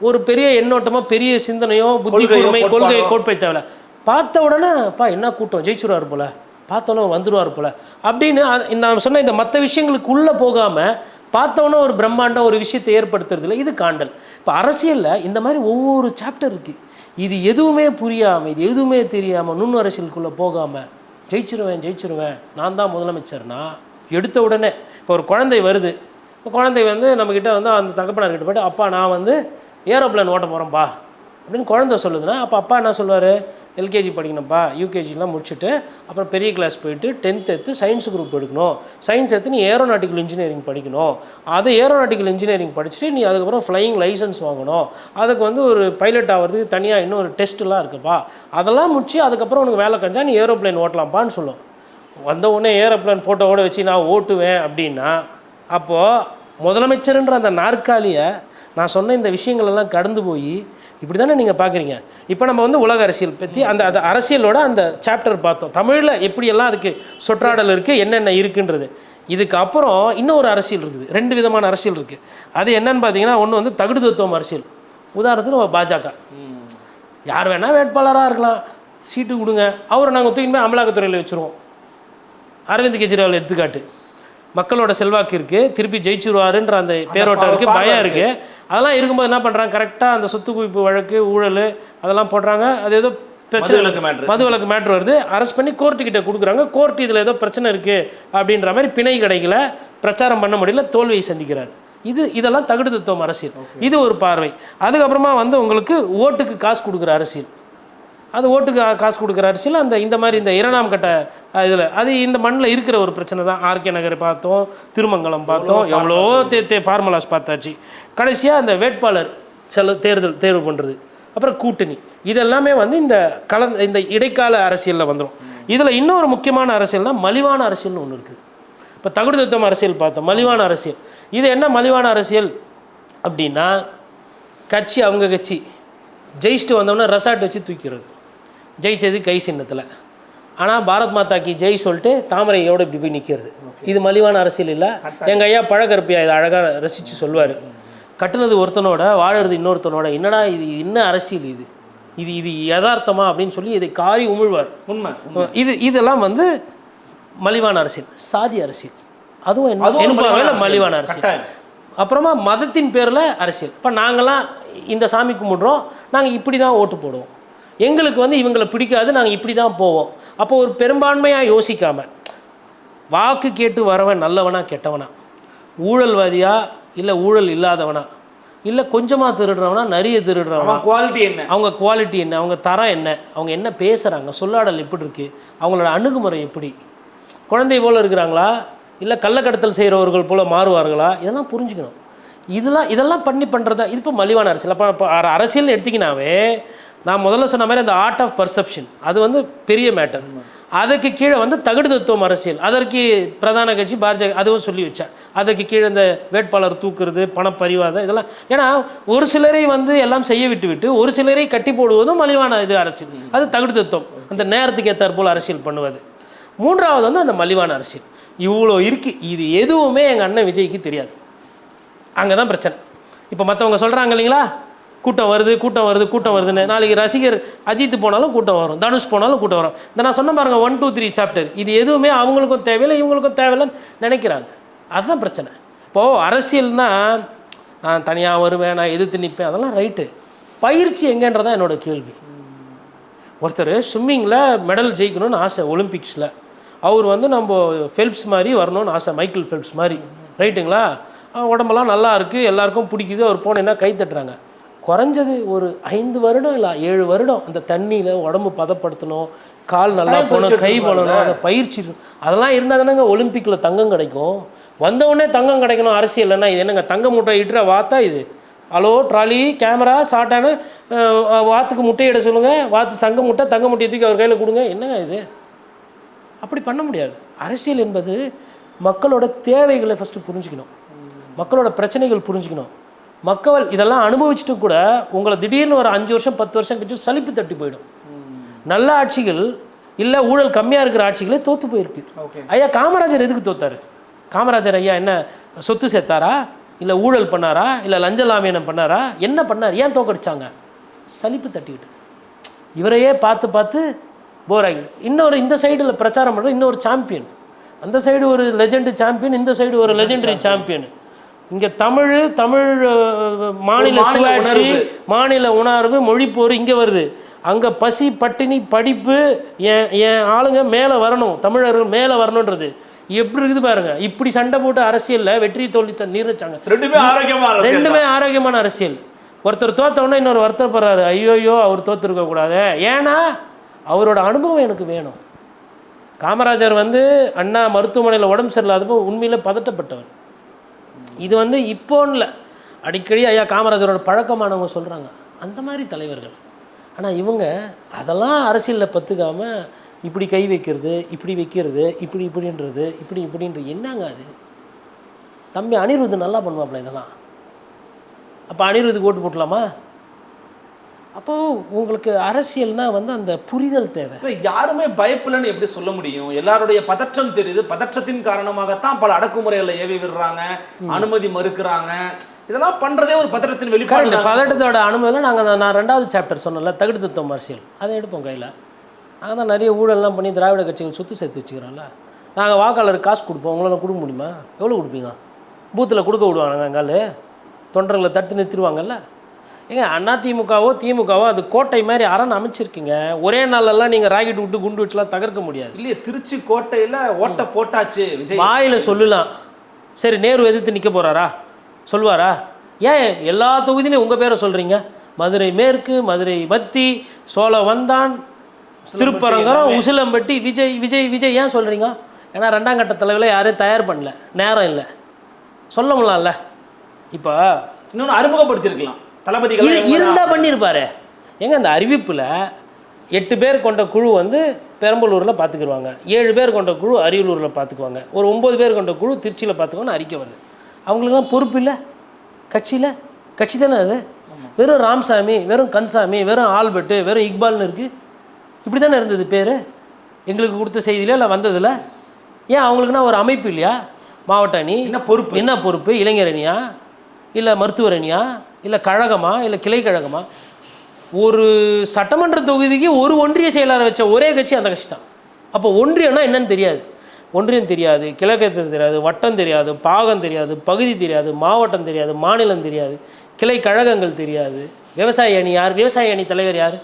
Speaker 1: ஒரு பெரிய எண்ணோட்டமோ பெரிய சிந்தனையோ புத்தி கூர்மை கொள்கை கோட்பை தேவை. பார்த்த உடனே பா என்ன கூட்டம் ஜெயிச்சுருவார் போல, பார்த்தோன்னே வந்துடுவார் போல அப்படின்னு இந்த சொன்ன இந்த மற்ற விஷயங்களுக்கு உள்ளே போகாமல் பார்த்தோன்னே ஒரு பிரம்மாண்டம் ஒரு விஷயத்தை ஏற்படுத்துறது இல்லை, இது காண்டல். இப்போ அரசியலில் இந்த மாதிரி ஒவ்வொரு சாப்டர் இருக்குது. இது எதுவுமே புரியாமல், இது எதுவுமே தெரியாமல், நுண் அரசியலுக்குள்ளே போகாமல் ஜெயிச்சிருவேன் நான் தான் முதலமைச்சர்னா எடுத்த உடனே இப்போ ஒரு குழந்தை வருது, இப்போ குழந்தை வந்து நம்மக்கிட்ட வந்து அந்த தகப்பனார்கிட்ட போய்ட்டு அப்பா நான் வந்து ஏரோப்ளேன் ஓட்ட போகிறேன்ப்பா அப்படின்னு குழந்தை சொல்லுதுன்னா, அப்போ அப்பா என்ன சொல்லுவார், எல்கேஜி படிக்கணும்ப்பா, யூகேஜிலாம் முடிச்சுட்டு அப்புறம் பெரிய கிளாஸ் போயிட்டு 10th எடுத்து சயின்ஸ் குரூப் எடுக்கணும், சயின்ஸ் எடுத்து நீ ஏரோநாட்டிக்கல் இன்ஜினியரிங் படிக்கணும், அது ஏரோநாட்டிக்கல் இன்ஜினியரிங் படிச்சுட்டு நீ அதுக்கப்புறம் ஃப்ளையிங் லைசன்ஸ் வாங்கணும், அதுக்கு வந்து ஒரு பைலட் ஆகிறதுக்கு தனியாக இன்னும் ஒரு டெஸ்ட்டுலாம் இருக்குப்பா, அதெல்லாம் முடிச்சு அதுக்கப்புறம் உனக்கு வேலை கஞ்சா நீ ஏரோப்ளேன் ஓட்டலாம்ப்பான்னு சொல்லும். வந்த உடனே ஏரோப்ளேன் ஃபோட்டோவோட வச்சு நான் ஓட்டுவேன் அப்படின்னா, அப்போது முதலமைச்சருன்ற அந்த நாற்காலியை நான் சொன்ன இந்த விஷயங்களெல்லாம் கடந்து போய் இப்படி தானே நீங்கள் பார்க்குறீங்க. இப்போ நம்ம வந்து உலக அரசியல் பற்றி அந்த அரசியலோட அந்த சாப்டர் பார்த்தோம், தமிழில் எப்படியெல்லாம் அதுக்கு சொற்றாடல் இருக்குது, என்னென்ன இருக்குன்றது. இதுக்கு அப்புறம் இன்னொரு அரசியல் இருக்குது, 2 விதமான அரசியல் இருக்குது. அது என்னன்னு பார்த்தீங்கன்னா, ஒன்று வந்து தகுடு தத்துவம் அரசியல். உதாரணத்துக்கு பாஜக யார் வேணால் வேட்பாளராக இருக்கலாம், சீட்டு கொடுங்க, அவரை நாங்கள் தூக்கிட்டு போய் அமலாக்கத்துறையில் வச்சுருவோம். அரவிந்த் கெஜ்ரிவால் எடுத்துக்காட்டு. மக்களோட செல்வாக்கு இருக்குது, திருப்பி ஜெயிச்சுருவாருன்ற அந்த பேரோட்டம் இருக்குது, பயம் இருக்குது. அதெல்லாம் இருக்கும்போது என்ன பண்ணுறாங்க, கரெக்டாக அந்த சொத்து குவிப்பு வழக்கு ஊழல் அதெல்லாம் போடுறாங்க. அது ஏதோ பிரச்சனை, மதுவிலக்கு மேட்ரு வருது, அரெஸ்ட் பண்ணி கோர்ட்டுக்கிட்ட கொடுக்குறாங்க. கோர்ட் இதில் ஏதோ பிரச்சனை இருக்குது அப்படின்ற மாதிரி பிணை கிடைக்கல, பிரச்சாரம் பண்ண முடியல, தோல்வியை சந்திக்கிறார். இதெல்லாம் தகுடு தத்துவம் அரசியல். இது ஒரு பார்வை. அதுக்கப்புறமா வந்து உங்களுக்கு ஓட்டுக்கு காசு கொடுக்குற அரசியல், அது ஓட்டுக்கு காசு கொடுக்குற அரசியல். இந்த மாதிரி இந்த 2ஆம் கட்ட இதில் அது இந்த மண்ணில் இருக்கிற ஒரு பிரச்சனை தான். ஆர்கே நகர் பார்த்தோம், திருமங்கலம் பார்த்தோம், எவ்வளோ ஃபார்முலாஸ் பார்த்தாச்சு. கடைசியாக அந்த வேட்பாளர் தேர்வு பண்ணுறது, அப்புறம் கூட்டணி, இதெல்லாமே வந்து இந்த இடைக்கால அரசியலில் வந்துடும். இதில் இன்னொரு முக்கியமான அரசியல்னா மலிவான அரசியல்னு ஒன்று இருக்குது. இப்போ தகுடு தத்துவம் அரசியல் பார்த்தோம், மலிவான அரசியல். இது என்ன மலிவான அரசியல் அப்படின்னா, கட்சி அவங்க கட்சி ஜெயிச்சுட்டு வந்தோம்னா ரெசார்ட் வச்சு தூக்கிறது, ஜெயிச்சது கை சின்னத்தில். ஆனால் பாரத் மாதா கி ஜெய் சொல்லிட்டு தாமரையோடு இப்படி போய் நிற்கிறது. இது மலிவான அரசியல் இல்லை. எங்கள் ஐயா பழகருப்பியா இதை அழகாக ரசித்து சொல்வார். கட்டுனது ஒருத்தனோட வாழறது இன்னொருத்தனோட, என்னடா இது என்ன அரசியல், இது யதார்த்தமா அப்படின்னு சொல்லி இதை காரி உமிழ்வார். உண்மை. இதெல்லாம் வந்து மலிவான அரசியல். சாதி அரசியல் அதுவும் என்ன மலிவான அரசியல். அப்புறமா மதத்தின் பேரில் அரசியல். இப்போ நாங்கள்லாம் இந்த சாமி கும்பிடுறோம், நாங்கள் இப்படி தான் ஓட்டு போடுவோம், எங்களுக்கு வந்து இவங்களை பிடிக்காது, நாங்கள் இப்படி தான் போவோம். அப்போ ஒரு பெரும்பான்மையாக யோசிக்காமல் வாக்கு கேட்டு வரவன் நல்லவனா கெட்டவனா, ஊழல்வாதியா இல்லை ஊழல் இல்லாதவனா, இல்லை கொஞ்சமாக திருடுறவனா நிறைய திருடுறவனா,
Speaker 2: குவாலிட்டி என்ன,
Speaker 1: அவங்க குவாலிட்டி என்ன, அவங்க தரம் என்ன, அவங்க என்ன பேசுகிறாங்க, சொல்லாடல் எப்படி இருக்குது, அவங்களோட அணுகுமுறை எப்படி, குழந்தை போல் இருக்கிறாங்களா இல்லை கள்ளக்கடத்தல் செய்கிறவர்கள் போல் மாறுவார்களா, இதெல்லாம் புரிஞ்சுக்கணும். இதெல்லாம் பண்ணுறதா இது இப்போ மலிவான அரசியல். அப்போ அரசியல்னு எடுத்திங்கனாவே நான் முதல்ல சொன்ன மாதிரி அந்த ஆர்ட் ஆஃப் பர்செப்ஷன் அது வந்து பெரிய மேட்டர். அதுக்கு கீழே வந்து தகுடு தத்துவம் அரசியல், அதற்கு பிரதான கட்சி பாஜக அதுவும் சொல்லி வச்சேன். அதுக்கு கீழே இந்த வேட்பாளர் தூக்குறது, பணப்பரிவாதம், இதெல்லாம். ஏன்னா ஒரு சிலரை வந்து எல்லாம் செய்ய விட்டு ஒரு சிலரை கட்டி போடுவதும் மலிவான இது அரசியல். அது தகுடு தத்துவம், அந்த நேரத்துக்கு ஏற்றாற் போல் அரசியல் பண்ணுவது. 3வது வந்து அந்த மலிவான அரசியல். இவ்வளோ இருக்குது. இது எதுவுமே எங்கள் அண்ணன் விஜய்க்கு தெரியாது. அங்கே தான் பிரச்சனை. இப்போ மற்றவங்க சொல்கிறாங்க இல்லைங்களா, கூட்டம் வருதுன்னு. நாளைக்கு ரசிகர் அஜித் போனாலும் கூட்டம் வரும், தனுஷ் போனாலும் கூட்டம் வரும். இந்த நான் சொன்ன பாருங்க 1, 2, 3 சாப்டர், இது எதுவுமே அவங்களுக்கும் தேவையில்லை இவங்களுக்கும் தேவையில்லைன்னு நினைக்கிறாங்க. அதுதான் பிரச்சனை. இப்போது அரசியல்னால் நான் தனியாக வருவேன், நான் எதிர்த்து நிற்பேன், அதெல்லாம் ரைட்டு. பயிற்சி எங்கன்றதான் என்னோட கேள்வி. ஒருத்தர் ஸ்விம்மிங்கில் மெடல் ஜெயிக்கணும்னு ஆசை, ஒலிம்பிக்ஸில். அவர் வந்து நம்ம ஃபெல்ப்ஸ் மாதிரி வரணும்னு ஆசை, மைக்கேல் ஃபெல்ப்ஸ் மாதிரி, ரைட்டுங்களா? உடம்பெல்லாம் நல்லா இருக்குது, எல்லாருக்கும் பிடிக்குது, அவர் போனேன்னா கை தட்டுறாங்க. குறைஞ்சது ஒரு 5 வருடம் இல்லை 7 வருடம் அந்த தண்ணியில் உடம்பு பதப்படுத்தணும், கால் நல்லா போகணும், கை போடணும், அதை பயிற்சி, அதெல்லாம் இருந்தால் தானேங்க ஒலிம்பிக்கில் தங்கம் கிடைக்கும். வந்தவுடனே தங்கம் கிடைக்கணும் அரசியல்னா இது என்னங்க தங்க முட்டை இட்டுற வாத்தா இது? ஹலோ ட்ராலி கேமரா ஷார்ட்டான வாத்துக்கு முட்டையிட சொல்லுங்கள், வாத்து தங்க முட்டையை தூக்கி அவர் கையில் கொடுங்க, என்னங்க இது? அப்படி பண்ண முடியாது. அரசியல் என்பது மக்களோட தேவைகளை ஃபஸ்ட்டு புரிஞ்சுக்கணும், மக்களோட பிரச்சனைகள் புரிஞ்சுக்கணும். மக்கள் இதெல்லாம் அனுபவிச்சுட்டு கூட உங்களை திடீர்னு ஒரு 5 வருஷம் 10 வருஷம் கழிச்சு சலிப்பு தட்டி போயிடும். நல்ல ஆட்சிகள் இல்லை ஊழல் கம்மியாக இருக்கிற ஆட்சிகளே தோற்று போயிருக்கு. ஐயா காமராஜர் எதுக்கு தோத்தாரு? காமராஜர் ஐயா என்ன சொத்து சேர்த்தாரா, இல்லை ஊழல் பண்ணாரா, இல்லை லஞ்ச லாமியனம் பண்ணாரா, என்ன பண்ணார்? ஏன் தோக்கடிச்சாங்க? சலிப்பு தட்டிக்கிட்டது. இவரையே பார்த்து பார்த்து போர் ஆகிடுது. இன்னொரு இந்த சைடில் பிரச்சாரம் பண்ணுறது இன்னொரு சாம்பியன், அந்த சைடு ஒரு லெஜெண்டு சாம்பியன், இந்த சைடு ஒரு லெஜெண்டரி சாம்பியன். இங்கே தமிழ் மாநில சுயாட்சி, மாநில உணர்வு, மொழிப்போர் இங்கே வருது. அங்கே பசி பட்டினி படிப்பு, என் ஆளுங்க மேலே வரணும், தமிழர்கள் மேலே வரணுன்றது எப்படி இருக்குது பாருங்க. இப்படி சண்டை போட்டு அரசியலில் வெற்றி தோல்வி நிர்ணயிச்சாங்க. ரெண்டுமே ஆரோக்கியமான அரசியல். ஒருத்தர் தோத்தவொடனே இன்னொரு வருத்தப்படுறாரு, ஐயோயோ அவர் தோத்துருக்க கூடாது. ஏன்னா அவரோட அனுபவம் எனக்கு வேணும். காமராஜர் அண்ணா மருத்துவமனையில் உடம்பு சரியில்லாதப்போ உண்மையில் பதட்டப்பட்டவர். இது இப்போன்னு இல்லை, அடிக்கடி ஐயா காமராஜரோட பழக்கமானவங்க சொல்கிறாங்க அந்த மாதிரி தலைவர்கள். ஆனால் இவங்க அதெல்லாம் அரசியலில் பத்துக்காமல் இப்படி கை வைக்கிறது, இப்படி வைக்கிறது, இப்படின்றது, இப்படின்ற என்னங்க அது? தம்பி அனிருத் நல்லா பண்ணுவாப்புல இதெல்லாம். அப்போ அனிருத்துக்கு ஓட்டு போட்டலாமா? அப்போது உங்களுக்கு அரசியல்னா அந்த புரிதல் தேவை.
Speaker 2: யாருமே பயப்படலன்னு எப்படி சொல்ல முடியும்? எல்லாருடைய பதற்றம் தெரியுது. பதற்றத்தின் காரணமாகத்தான் பல அடக்குமுறைகளை ஏவி விடுறாங்க, அனுமதி மறுக்கிறாங்க. இதெல்லாம் பண்ணுறதே ஒரு பதற்றத்தின் வெளிப்பாடு.
Speaker 1: பதட்டத்தோட அனுமதியில் நான் 2வது சாப்டர் சொன்னல, தகுடு தத்துவம் அரசியல், அதை எடுப்போம் கையில். நாங்கள் தான் நிறைய ஊழல்லாம் பண்ணி திராவிட கட்சிகள் சொத்து சேர்த்து வச்சுக்கிறோம்ல. நாங்கள் வாக்காளருக்கு காசு கொடுப்போம், உங்களால் கொடுக்க முடியுமா? எவ்வளோ கொடுப்பீங்க? பூத்தில் கொடுக்க விடுவாங்க எங்கால் தொண்டர்களை தடுத்து நிறுத்திடுவாங்கல்ல. ஏங்க அதிமுகவோ திமுகவோ அது கோட்டை மாதிரி அரண் அமைச்சிருக்கீங்க. ஒரே நாளெல்லாம் நீங்கள் ராக்கெட் விட்டு குண்டு வச்சுலாம் தகர்க்க முடியாது.
Speaker 2: இல்லையே, திருச்சி கோட்டையில் ஓட்ட போட்டாச்சு.
Speaker 1: வாயில் சொல்லலாம். சரி, நேரு எதிர்த்து நிற்க போகிறாரா? சொல்வாரா? ஏன் எல்லா தொகுதியிலையும் உங்கள் பேரை சொல்கிறீங்க? மதுரை மேற்கு, மதுரை மத்தி, சோழவந்தான், திருப்பரங்குன்றம், உசிலம்பட்டி, விஜய் விஜய் விஜய் ஏன் சொல்கிறீங்க? ஏன்னா 2ஆம் கட்ட தலைவரில் யாரையும் தயார் பண்ணல, நேரம் இல்லை. சொல்ல முடியலாம்ல. இப்போ
Speaker 2: இன்னொன்று அறிமுகப்படுத்தியிருக்கலாம், தளபதிகள்
Speaker 1: இருந்தால் பண்ணியிருப்பாரு. ஏங்க அந்த அறிவிப்பில் 8 பேர் கொண்ட குழு பெரம்பலூரில் பார்த்துக்குருவாங்க, 7 பேர் கொண்ட குழு அரியலூரில் பார்த்துக்குவாங்க, ஒரு 9 பேர் கொண்ட குழு திருச்சியில் பார்த்துக்கோன்னு அறிக்கை வருது. அவங்களுக்குலாம் பொறுப்பு இல்லை கட்சியில். கட்சி தானே அது. வெறும் ராமசாமி, வெறும் கன்சாமி, வெறும் ஆல்பர்ட்டு, வெறும் இக்பால்னு இருக்குது. இப்படி தானே இருந்தது பேர் எங்களுக்கு கொடுத்த செய்தியில இல்லை வந்ததில்ல. ஏன் அவங்களுக்குன்னா ஒரு அமைப்பு இல்லையா? மாவட்ட அணி என்ன பொறுப்பு? இளைஞர் அணியா, இல்லை மருத்துவர் அணியா, இல்லை கழகமா, இல்லை கிளை கழகமா? ஒரு சட்டமன்ற தொகுதிக்கு ஒரு ஒன்றிய செயலாளர் வச்ச ஒரே கட்சி அந்த கட்சி தான். அப்போ ஒன்றியம்னா என்னன்னு தெரியாது. ஒன்றியம் தெரியாது, கிழக்கத்தில் தெரியாது, வட்டம் தெரியாது, பாகம் தெரியாது, பகுதி தெரியாது, மாவட்டம் தெரியாது, மாநிலம் தெரியாது, கிளை கழகங்கள் தெரியாது. விவசாய அணி யார்? விவசாய அணி தலைவர் யார்?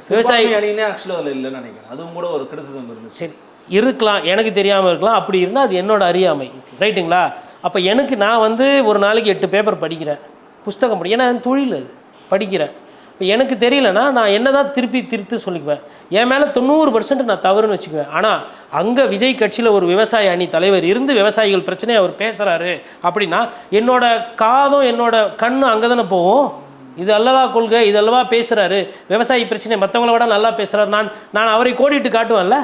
Speaker 2: விவசாய அணினே ஆக்சுவலாக அதில் இல்லைன்னு நினைக்கிறேன். அதுவும் கூட ஒரு கிரிட்டிசிசம் இருக்குது.
Speaker 1: சரி, இருக்கலாம், எனக்கு தெரியாமல் இருக்கலாம். அப்படி இருந்தால் அது என்னோட அறியாமை, ரைட்டுங்களா? அப்போ எனக்கு நான் ஒரு நாளைக்கு 8 பேப்பர் படிக்கிறேன், புஸ்தகம் படி, ஏன்னா தொழில் அது படிக்கிறேன். இப்போ எனக்கு தெரியலன்னா நான் என்ன தான் திருத்து சொல்லிக்குவேன். என் மேலே 90% நான் தவறுன்னு வச்சுக்குவேன். ஆனால் அங்கே விஜய் கட்சியில் ஒரு விவசாய அணி தலைவர் இருந்து விவசாயிகள் பிரச்சனையை அவர் பேசுகிறாரு அப்படின்னா என்னோட காதும் என்னோட கண்ணும் அங்கே தானே போகும். இது அல்லவா கொள்கை, இது அல்லவா பேசுகிறாரு, விவசாயி பிரச்சனை மற்றவங்கள விட நல்லா பேசுகிறார். நான் அவரை கோடிட்டு காட்டுவேன்ல,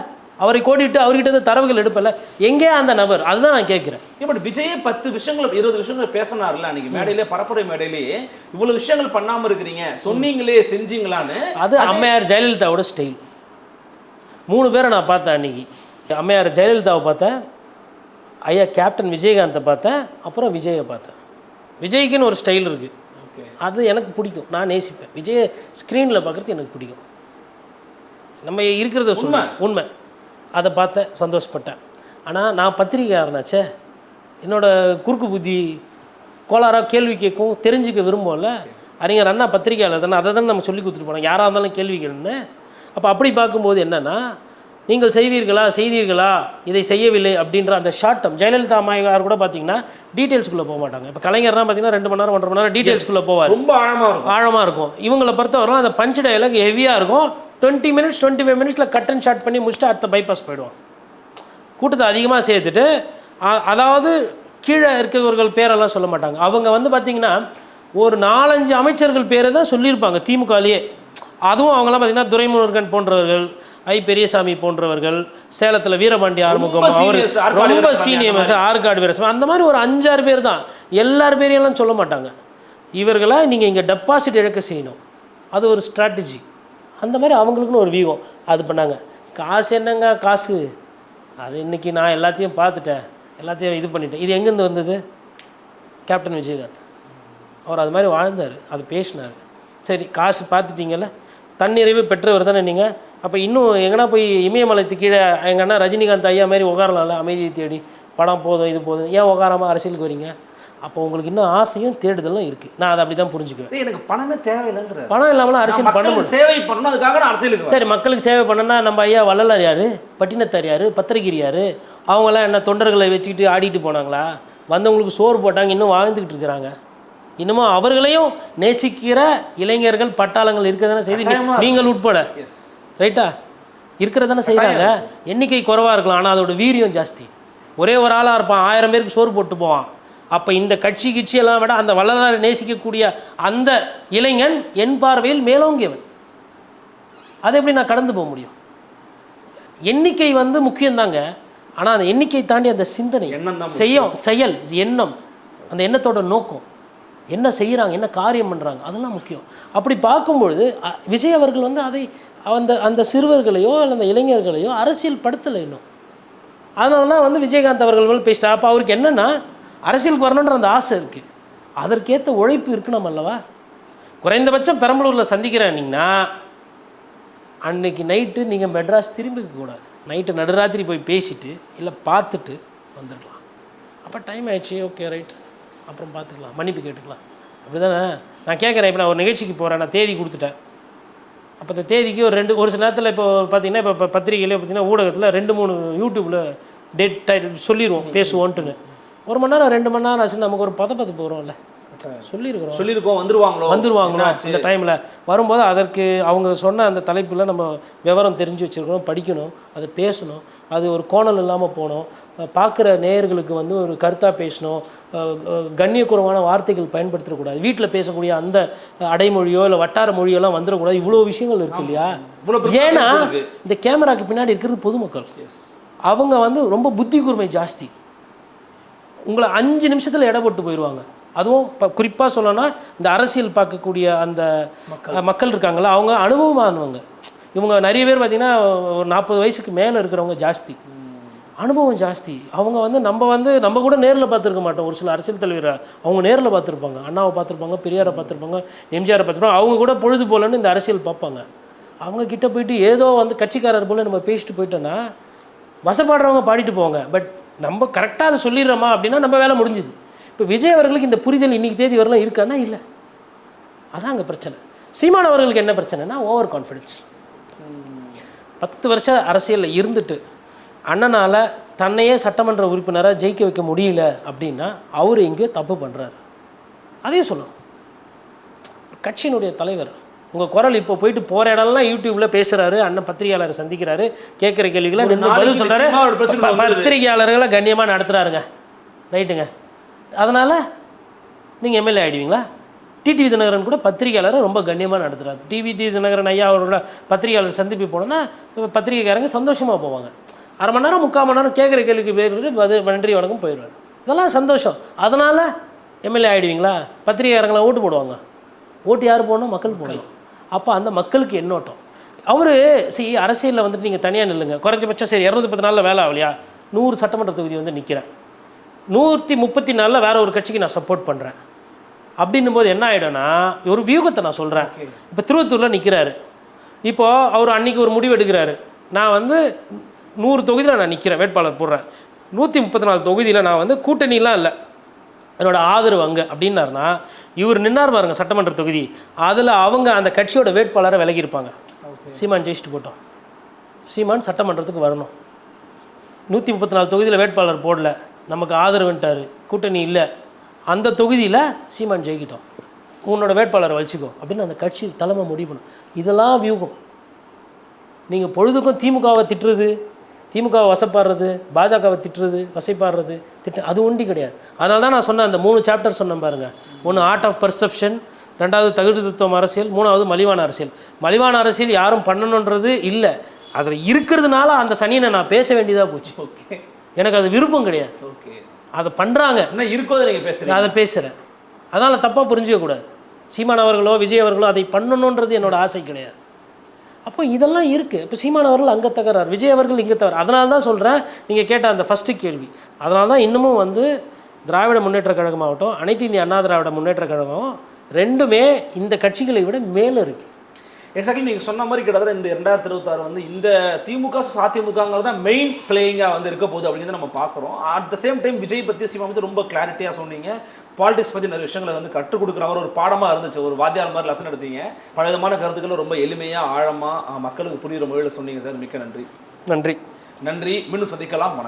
Speaker 1: அவரை கோடிட்டு அவர்கிட்ட தரவுகள் எடுப்பல. எங்கே அந்த நபர்? அதுதான் நான் கேட்குறேன்.
Speaker 2: இப்படி விஜயே 10 விஷயங்கள் 20 விஷயங்கள் பேசினார்ல அன்னைக்கு மேடையிலே, பரப்புரை மேடையிலேயே இவ்வளவு விஷயங்கள் பண்ணாமல் இருக்கிறீங்க, சொன்னீங்களே செஞ்சீங்களான்னு.
Speaker 1: அது அம்மையார் ஜெயலலிதாவோட ஸ்டைல். 3 பேரை நான் பார்த்தேன் அன்னைக்கு. அம்மையார் ஜெயலலிதாவை பார்த்தேன், ஐயா கேப்டன் விஜயகாந்தை பார்த்தேன், அப்புறம் விஜயை பார்த்தேன். விஜய்க்குன்னு ஒரு ஸ்டைல் இருக்குது, அது எனக்கு பிடிக்கும், நான் நேசிப்பேன். விஜய் ஸ்க்ரீனில் பார்க்குறது எனக்கு பிடிக்கும். நம்ம இருக்கிறத சொல்ல உண்மை, அதை பார்த்தேன், சந்தோஷப்பட்டேன். ஆனால் நான் பத்திரிகையாளனாச்சே, என்னோடய குறுக்கு புத்தி கோளாறாக கேள்வி கேட்கும், தெரிஞ்சுக்க விரும்பும்ல. அறிஞர் அண்ணா பத்திரிகையாளர் தானே, அதை தானே நம்ம சொல்லி கொடுத்துட்டு போனோம், யாராக இருந்தாலும் கேள்வி கேளுன்னு. அப்போ அப்படி பார்க்கும்போது என்னென்னா, நீங்கள் செய்தீர்களா இதை செய்யவில்லை அப்படின்ற அந்த ஷார்ட் டேர்ம். ஜெயலலிதா அம்மையார் கூட பார்த்தீங்கன்னா டீட்டெயில்ஸ்குள்ளே போக மாட்டாங்க. இப்போ கலைஞர்னா பார்த்தீங்கன்னா 2 மணி நேரம் 1.5 மணி நேரம் டீட்டெயில்ஸ்குள்ளே போவார்,
Speaker 2: ரொம்ப ஆழமாக இருக்கும்.
Speaker 1: இவங்களை பொறுத்தவரைக்கும் அந்த பஞ்ச் டயலாக் ஹெவியாக இருக்கும். 20 மினிட்ஸ் 25 மினிட்ஸில் கட் அண்ட் ஷார்ட் பண்ணி முடிச்சுட்டு அடுத்த பைபாஸ் போயிடுவோம். கூட்டத்தை அதிகமாக சேர்த்துட்டு, அதாவது கீழே இருக்கிறவர்கள் பேரெல்லாம் சொல்ல மாட்டாங்க. அவங்க பார்த்தீங்கன்னா ஒரு 4-5 அமைச்சர்கள் பேரை தான் சொல்லியிருப்பாங்க திமுகலேயே. அதுவும் அவங்களாம் பார்த்தீங்கன்னா துரைமுருகன் போன்றவர்கள், பெரியசாமி போன்றவர்கள், சேலத்தில் வீரபாண்டி ஆறுமுகம், அவர் ரொம்ப சீனியர், ஆற்காடு வீரசாமி, அந்த மாதிரி ஒரு 5-6 பேர் தான். எல்லார் பேரையெல்லாம் சொல்ல மாட்டாங்க. இவர்களை நீங்கள் இங்கே டெபாசிட் இழக்க செய்யணும், அது ஒரு ஸ்ட்ராட்டஜி. அந்த மாதிரி அவங்களுக்குன்னு ஒரு வியூகம் அது பண்ணாங்க. காசு என்னங்க காசு, அது இன்றைக்கி நான் எல்லாத்தையும் பார்த்துட்டேன். எல்லாத்தையும் இது பண்ணிட்டேன். இது எங்கேருந்து வந்தது? கேப்டன் விஜயகாந்த். அவர் அது மாதிரி வாழ்ந்தார், அது பேசினார். சரி, காசு பார்த்துட்டிங்கல்ல, தன்னிறைவு பெற்றவர் தானே நீங்கள். அப்போ இன்னும் எங்கன்னா போய் இமயமலைக்கு கீழே எங்கள் அண்ணா ரஜினிகாந்த் ஐயா மாதிரி உட்காரலாம்ல, அமைதியை தேடி படம் போதும் இது போதும், ஏன் உட்காராமல் அரசியலுக்கு வரீங்க? அப்போ உங்களுக்கு இன்னும் ஆசையும் தேடுதலும் இருக்குது. நான் அதை அப்படி தான் புரிஞ்சுக்குவேன்.
Speaker 2: எனக்கு பணமே தேவையில்லைங்கிற,
Speaker 1: பணம் இல்லாமல் அரசியல் பண்ண முடியும்.
Speaker 2: சேவை பண்ணணும், அதுக்காக நான் அரசியலுக்கு.
Speaker 1: சரி, மக்களுக்கு சேவை பண்ணனா நம்ம ஐயா வள்ளலார் யார், பட்டினத்தார் யார், பத்திரகிரி யார், அவங்களாம் என்ன தொண்டர்களை வச்சுக்கிட்டு ஆடிட்டு போனாங்களா? வந்தவங்களுக்கு சோறு போட்டாங்க, இன்னும் வாழ்ந்துக்கிட்டு இருக்கிறாங்க. இன்னமும் அவர்களையும் நேசிக்கிற இளைஞர்கள் பட்டாளங்கள் இருக்க தானே செய்து, நீங்கள் உட்பட. ரைட்டா? இருக்கிறதானே செய்கிறாங்க. எண்ணிக்கை குறைவாக இருக்கலாம், ஆனால் அதோட வீரியம் ஜாஸ்தி. ஒரே ஒரு ஆளாக இருப்பான், 1000 பேருக்கு சோறு போட்டு போவான். அப்போ இந்த கட்சி கிட்சியெல்லாம் விட அந்த வள்ளலாரை நேசிக்கக்கூடிய அந்த இளைஞன் என் பார்வையில் மேலோங்கியவன். அதை எப்படி நான் கடந்து போக முடியும்? எண்ணிக்கை முக்கியம்தாங்க, ஆனால் அந்த எண்ணிக்கை தாண்டி அந்த சிந்தனை, செயல், எண்ணம், அந்த எண்ணத்தோட நோக்கம், என்ன செய்கிறாங்க, என்ன காரியம் பண்ணுறாங்க, அதெல்லாம் முக்கியம். அப்படி பார்க்கும்பொழுது விஜய் அவர்கள் அதை அந்த சிறுவர்களையோ அல்லது அந்த இளைஞர்களையோ அரசியல் படுத்தலை இன்னும். அதனால தான் விஜயகாந்த் அவர்கள் பேசிட்டா. அப்போ அவருக்கு என்னென்னா அரசியலுக்கு வரணுன்ற அந்த ஆசை இருக்குது, அதற்கேற்ற உழைப்பு இருக்கணும் அல்லவா? குறைந்தபட்சம் பெரம்பலூரில் சந்திக்கிறேன்னீங்கன்னா அன்னைக்கு நைட்டு நீங்கள் மெட்ராஸ் திரும்பிக்க கூடாது. நைட்டு நடுராத்திரி போய் பேசிட்டு இல்லை பார்த்துட்டு வந்துடலாம். அப்போ டைம் ஆயிடுச்சு, ஓகே ரைட், அப்புறம் பார்த்துக்கலாம், மன்னிப்பு கேட்டுக்கலாம். அப்படி தானே நான் கேட்குறேன். இப்போ நான் ஒரு நிகழ்ச்சிக்கு போகிறேன், நான் தேதி கொடுத்துட்டேன். அப்போ இந்த தேதிக்கு ஒரு சில நேரத்தில் இப்போ பார்த்தீங்கன்னா, இப்போ பத்திரிகையிலே பார்த்தீங்கன்னா, ஊடகத்தில் 2-3 யூடியூப்பில் டேட் டைட்டில் சொல்லிடுவோம் பேசுவோன்ட்டுன்னு. 1 மணி நேரம் 2 மணி நேரம் ஆச்சு, நமக்கு ஒரு பதப்பத்து போகிறோம்ல, சொல்லியிருக்கோம் வந்துருவாங்களோ அந்த டைமில் வரும்போது அதற்கு அவங்க சொன்ன அந்த தலைப்பில் நம்ம விவரம் தெரிஞ்சு வச்சுருக்கணும், படிக்கணும், அதை பேசணும், அது ஒரு கோணல் இல்லாமல் போகணும், பார்க்குற நேயர்களுக்கு ஒரு கருத்தாக பேசணும், கண்ணியக்குறைவான வார்த்தைகள் பயன்படுத்தக்கூடாது, வீட்டில் பேசக்கூடிய அந்த அடைமொழியோ இல்லை வட்டார மொழியோலாம் வந்துடக்கூடாது. இவ்வளோ விஷயங்கள் இருக்கு இல்லையா? ஏன்னா இந்த கேமராக்கு பின்னாடி இருக்கிறது பொதுமக்கள். அவங்க ரொம்ப புத்தி கூர்மை ஜாஸ்தி. உங்களை 5 நிமிஷத்தில் எடை போட்டு போயிடுவாங்க. அதுவும் குறிப்பாக சொல்லணும்னா இந்த அரசியல் பார்க்கக்கூடிய அந்த மக்கள் இருக்காங்களா, அவங்க அனுபவமானவங்க. இவங்க நிறைய பேர் பார்த்திங்கன்னா ஒரு 40 வயசுக்கு மேலே இருக்கிறவங்க ஜாஸ்தி, அனுபவம் ஜாஸ்தி. அவங்க நம்ம கூட நேரில் பார்த்துருக்க மாட்டோம். ஒரு சில அரசியல் தலைவரை அவங்க நேரில் பார்த்துருப்பாங்க, அண்ணாவை பார்த்துருப்பாங்க, பெரியாரை பார்த்துருப்பாங்க, எம்ஜிஆரை பார்த்துருப்பாங்க. அவங்க கூட பொழுது போலன்னு இந்த அரசியல் பார்ப்பாங்க. அவங்க கிட்ட போயிட்டு ஏதோ கட்சிக்காரர் போல் நம்ம பேசிட்டு போயிட்டோன்னா வசப்பாடுறவங்க பாடிட்டு போவாங்க. பட் நம்ம கரெக்டாக அதை சொல்லிடுறோமா அப்படின்னா நம்ம வேலை முடிஞ்சுது. இப்போ விஜய் அவர்களுக்கு இந்த புரிதல் இன்றைக்கி தேதி வரலாம் இருக்கான்னா இல்லை, அதான் அங்கே பிரச்சனை. சீமான் அவர்களுக்கு என்ன பிரச்சனைனா ஓவர் கான்ஃபிடென்ஸ். 10 வருஷம் அரசியலில் இருந்துட்டு அண்ணனால் தன்னையே சட்டமன்ற உறுப்பினராக ஜெயிக்க வைக்க முடியல அப்படின்னா அவர் எங்கேயோ தப்பு பண்ணுறாரு. அதையும் சொல்லணும். கட்சியினுடைய தலைவர் உங்கள் குரல் இப்போ போயிட்டு போகிற இடம்லாம் யூடியூப்பில் பேசுகிறாரு, அண்ணன் பத்திரிகையாளரை சந்திக்கிறாரு, கேட்குற கேள்விகளை நின்று பதில் சொல்கிறாரு, பத்திரிகையாளர்களை கண்ணியமாக நடத்துகிறாருங்க, ரைட்டுங்க. அதனால் நீங்கள் எம்எல்ஏ ஆகிடுவீங்களா? டிடிவி தினகரன் கூட பத்திரிகையாளரை ரொம்ப கண்ணியமாக நடத்துகிறார். டிவி தினகரன் ஐயா அவரோட பத்திரிகையாளர் சந்திப்பு போனோன்னா பத்திரிகைக்காரங்க சந்தோஷமாக போவாங்க. 1/2 மணி நேரம் 3/4 மணி நேரம் கேட்குற கேள்விக்கு பேர் நன்றி வணக்கம் போயிடுவார். இதெல்லாம் சந்தோஷம். அதனால் எம்எல்ஏ ஆகிடுவீங்களா? பத்திரிகைக்காரங்களை ஓட்டு போடுவாங்க. ஓட்டு யார் போடணும்? மக்கள் போடணும். அப்போ அந்த மக்களுக்கு எண்ணோட்டம். அவர் அரசியலில் நீங்கள் தனியாக நில்லுங்க. குறைஞ்சபட்சம் சரி 210 நாளில் வேலை ஆகலையா, 100 சட்டமன்ற தொகுதி நிற்கிறேன், 134 வேறு ஒரு கட்சிக்கு நான் சப்போர்ட் பண்ணுறேன் அப்படின்னும் போது என்ன ஆகிடும்னா, ஒரு வியூகத்தை நான் சொல்கிறேன். இப்போ திருவத்தூரில் நிற்கிறாரு. இப்போது அவர் அன்றைக்கி ஒரு முடிவு எடுக்கிறாரு, நான் 100 தொகுதியில் நான் நிற்கிறேன், வேட்பாளர் போடுறேன், 134 தொகுதியில் நான் கூட்டணிலாம் இல்லை, என்னோட ஆதரவு அங்கே அப்படின்னாருனா, இவர் நின்னார் பாருங்க சட்டமன்ற தொகுதி, அதில் அவங்க அந்த கட்சியோட வேட்பாளரை விலகியிருப்பாங்க. சீமான் ஜெயிச்சுட்டு போட்டோம், சீமான் சட்டமன்றத்துக்கு வரணும், 134 தொகுதியில் வேட்பாளர் போடல, நமக்கு ஆதரவுன்ட்டார், கூட்டணி இல்லை, அந்த தொகுதியில் சீமான் ஜெயிக்கிட்டோம், உன்னோட வேட்பாளரை வச்சுக்கோ அப்படின்னு அந்த கட்சி தலைமை முடிவு பண்ணும். இதெல்லாம் வியூகம். நீங்கள் பொழுதுக்கும் திமுகவை திட்டுறது, திமுகவை வசப்பாடுறது, பாஜகவை திட்டுறது, வசைப்பாடுறது, அது ஒண்டி கிடையாது. அதனால தான் நான் சொன்னேன், அந்த 3 சாப்டர் சொன்னேன் பாருங்கள். ஒன்று ஆர்ட் ஆஃப் பர்செப்ஷன், 2வது தகுதித்துவம் அரசியல், 3வது மலிவான அரசியல். மலிவான அரசியல் யாரும் பண்ணணுன்றது இல்லை, அதில் இருக்கிறதுனால அந்த சனியை நான் பேச வேண்டியதாக போச்சு. ஓகே, எனக்கு அது விருப்பம் கிடையாது. ஓகே, அதை பண்ணுறாங்க, என்ன இருக்கோ நீங்கள் பேசுகிறேன், அதை பேசுகிறேன். அதனால் தப்பாக புரிஞ்சிக்கக்கூடாது. சீமான் அவர்களோ விஜய் அவர்களோ அதை பண்ணணுன்றது என்னோட ஆசை கிடையாது. அப்போ இதெல்லாம் இருக்குது. இப்போ சீமான் அவர்கள் அங்கே தகராறு, விஜய் அவர்கள் இங்கே தவறு. அதனால தான் சொல்கிறேன், நீங்கள் கேட்ட அந்த ஃபஸ்ட்டு கேள்வி, அதனால தான் இன்னமும் வந்து திராவிட முன்னேற்றக் கழகமாகட்டும், அனைத்து இந்திய அண்ணா திராவிட முன்னேற்றக் கழகம் ரெண்டுமே இந்த கட்சிகளை விட மேலே இருக்குது.
Speaker 2: எக்ஸாக்ட்லி நீங்கள் சொன்ன மாதிரி கிட்டத்தட்ட இந்த 2026 வந்து இந்த திமுக அதிமுகங்கிறது தான் மெயின் பிளேயிங்காக வந்து இருக்க போகுது அப்படிங்கிறத நம்ம பார்க்குறோம். At the same time Vijay பற்றி சீமா பற்றி ரொம்ப கிளாரிட்டியாக சொன்னீங்க. பாலிடிக்ஸ் பற்றி நிறைய விஷயங்களை வந்து கற்றுக் கொடுக்குற மாதிரி ஒரு பாடமாக இருந்துச்சு, ஒரு வாத்தியார் மாதிரி லெசன் எடுத்தீங்க. பலவிதமான கருத்துக்களை ரொம்ப எளிமையாக ஆழமாக மக்களுக்கு புரிகிற மொழியில் சொன்னீங்க சார். மிக்க நன்றி.
Speaker 1: நன்றி.
Speaker 2: நன்றி. மீண்டும் சந்திக்கலாம்.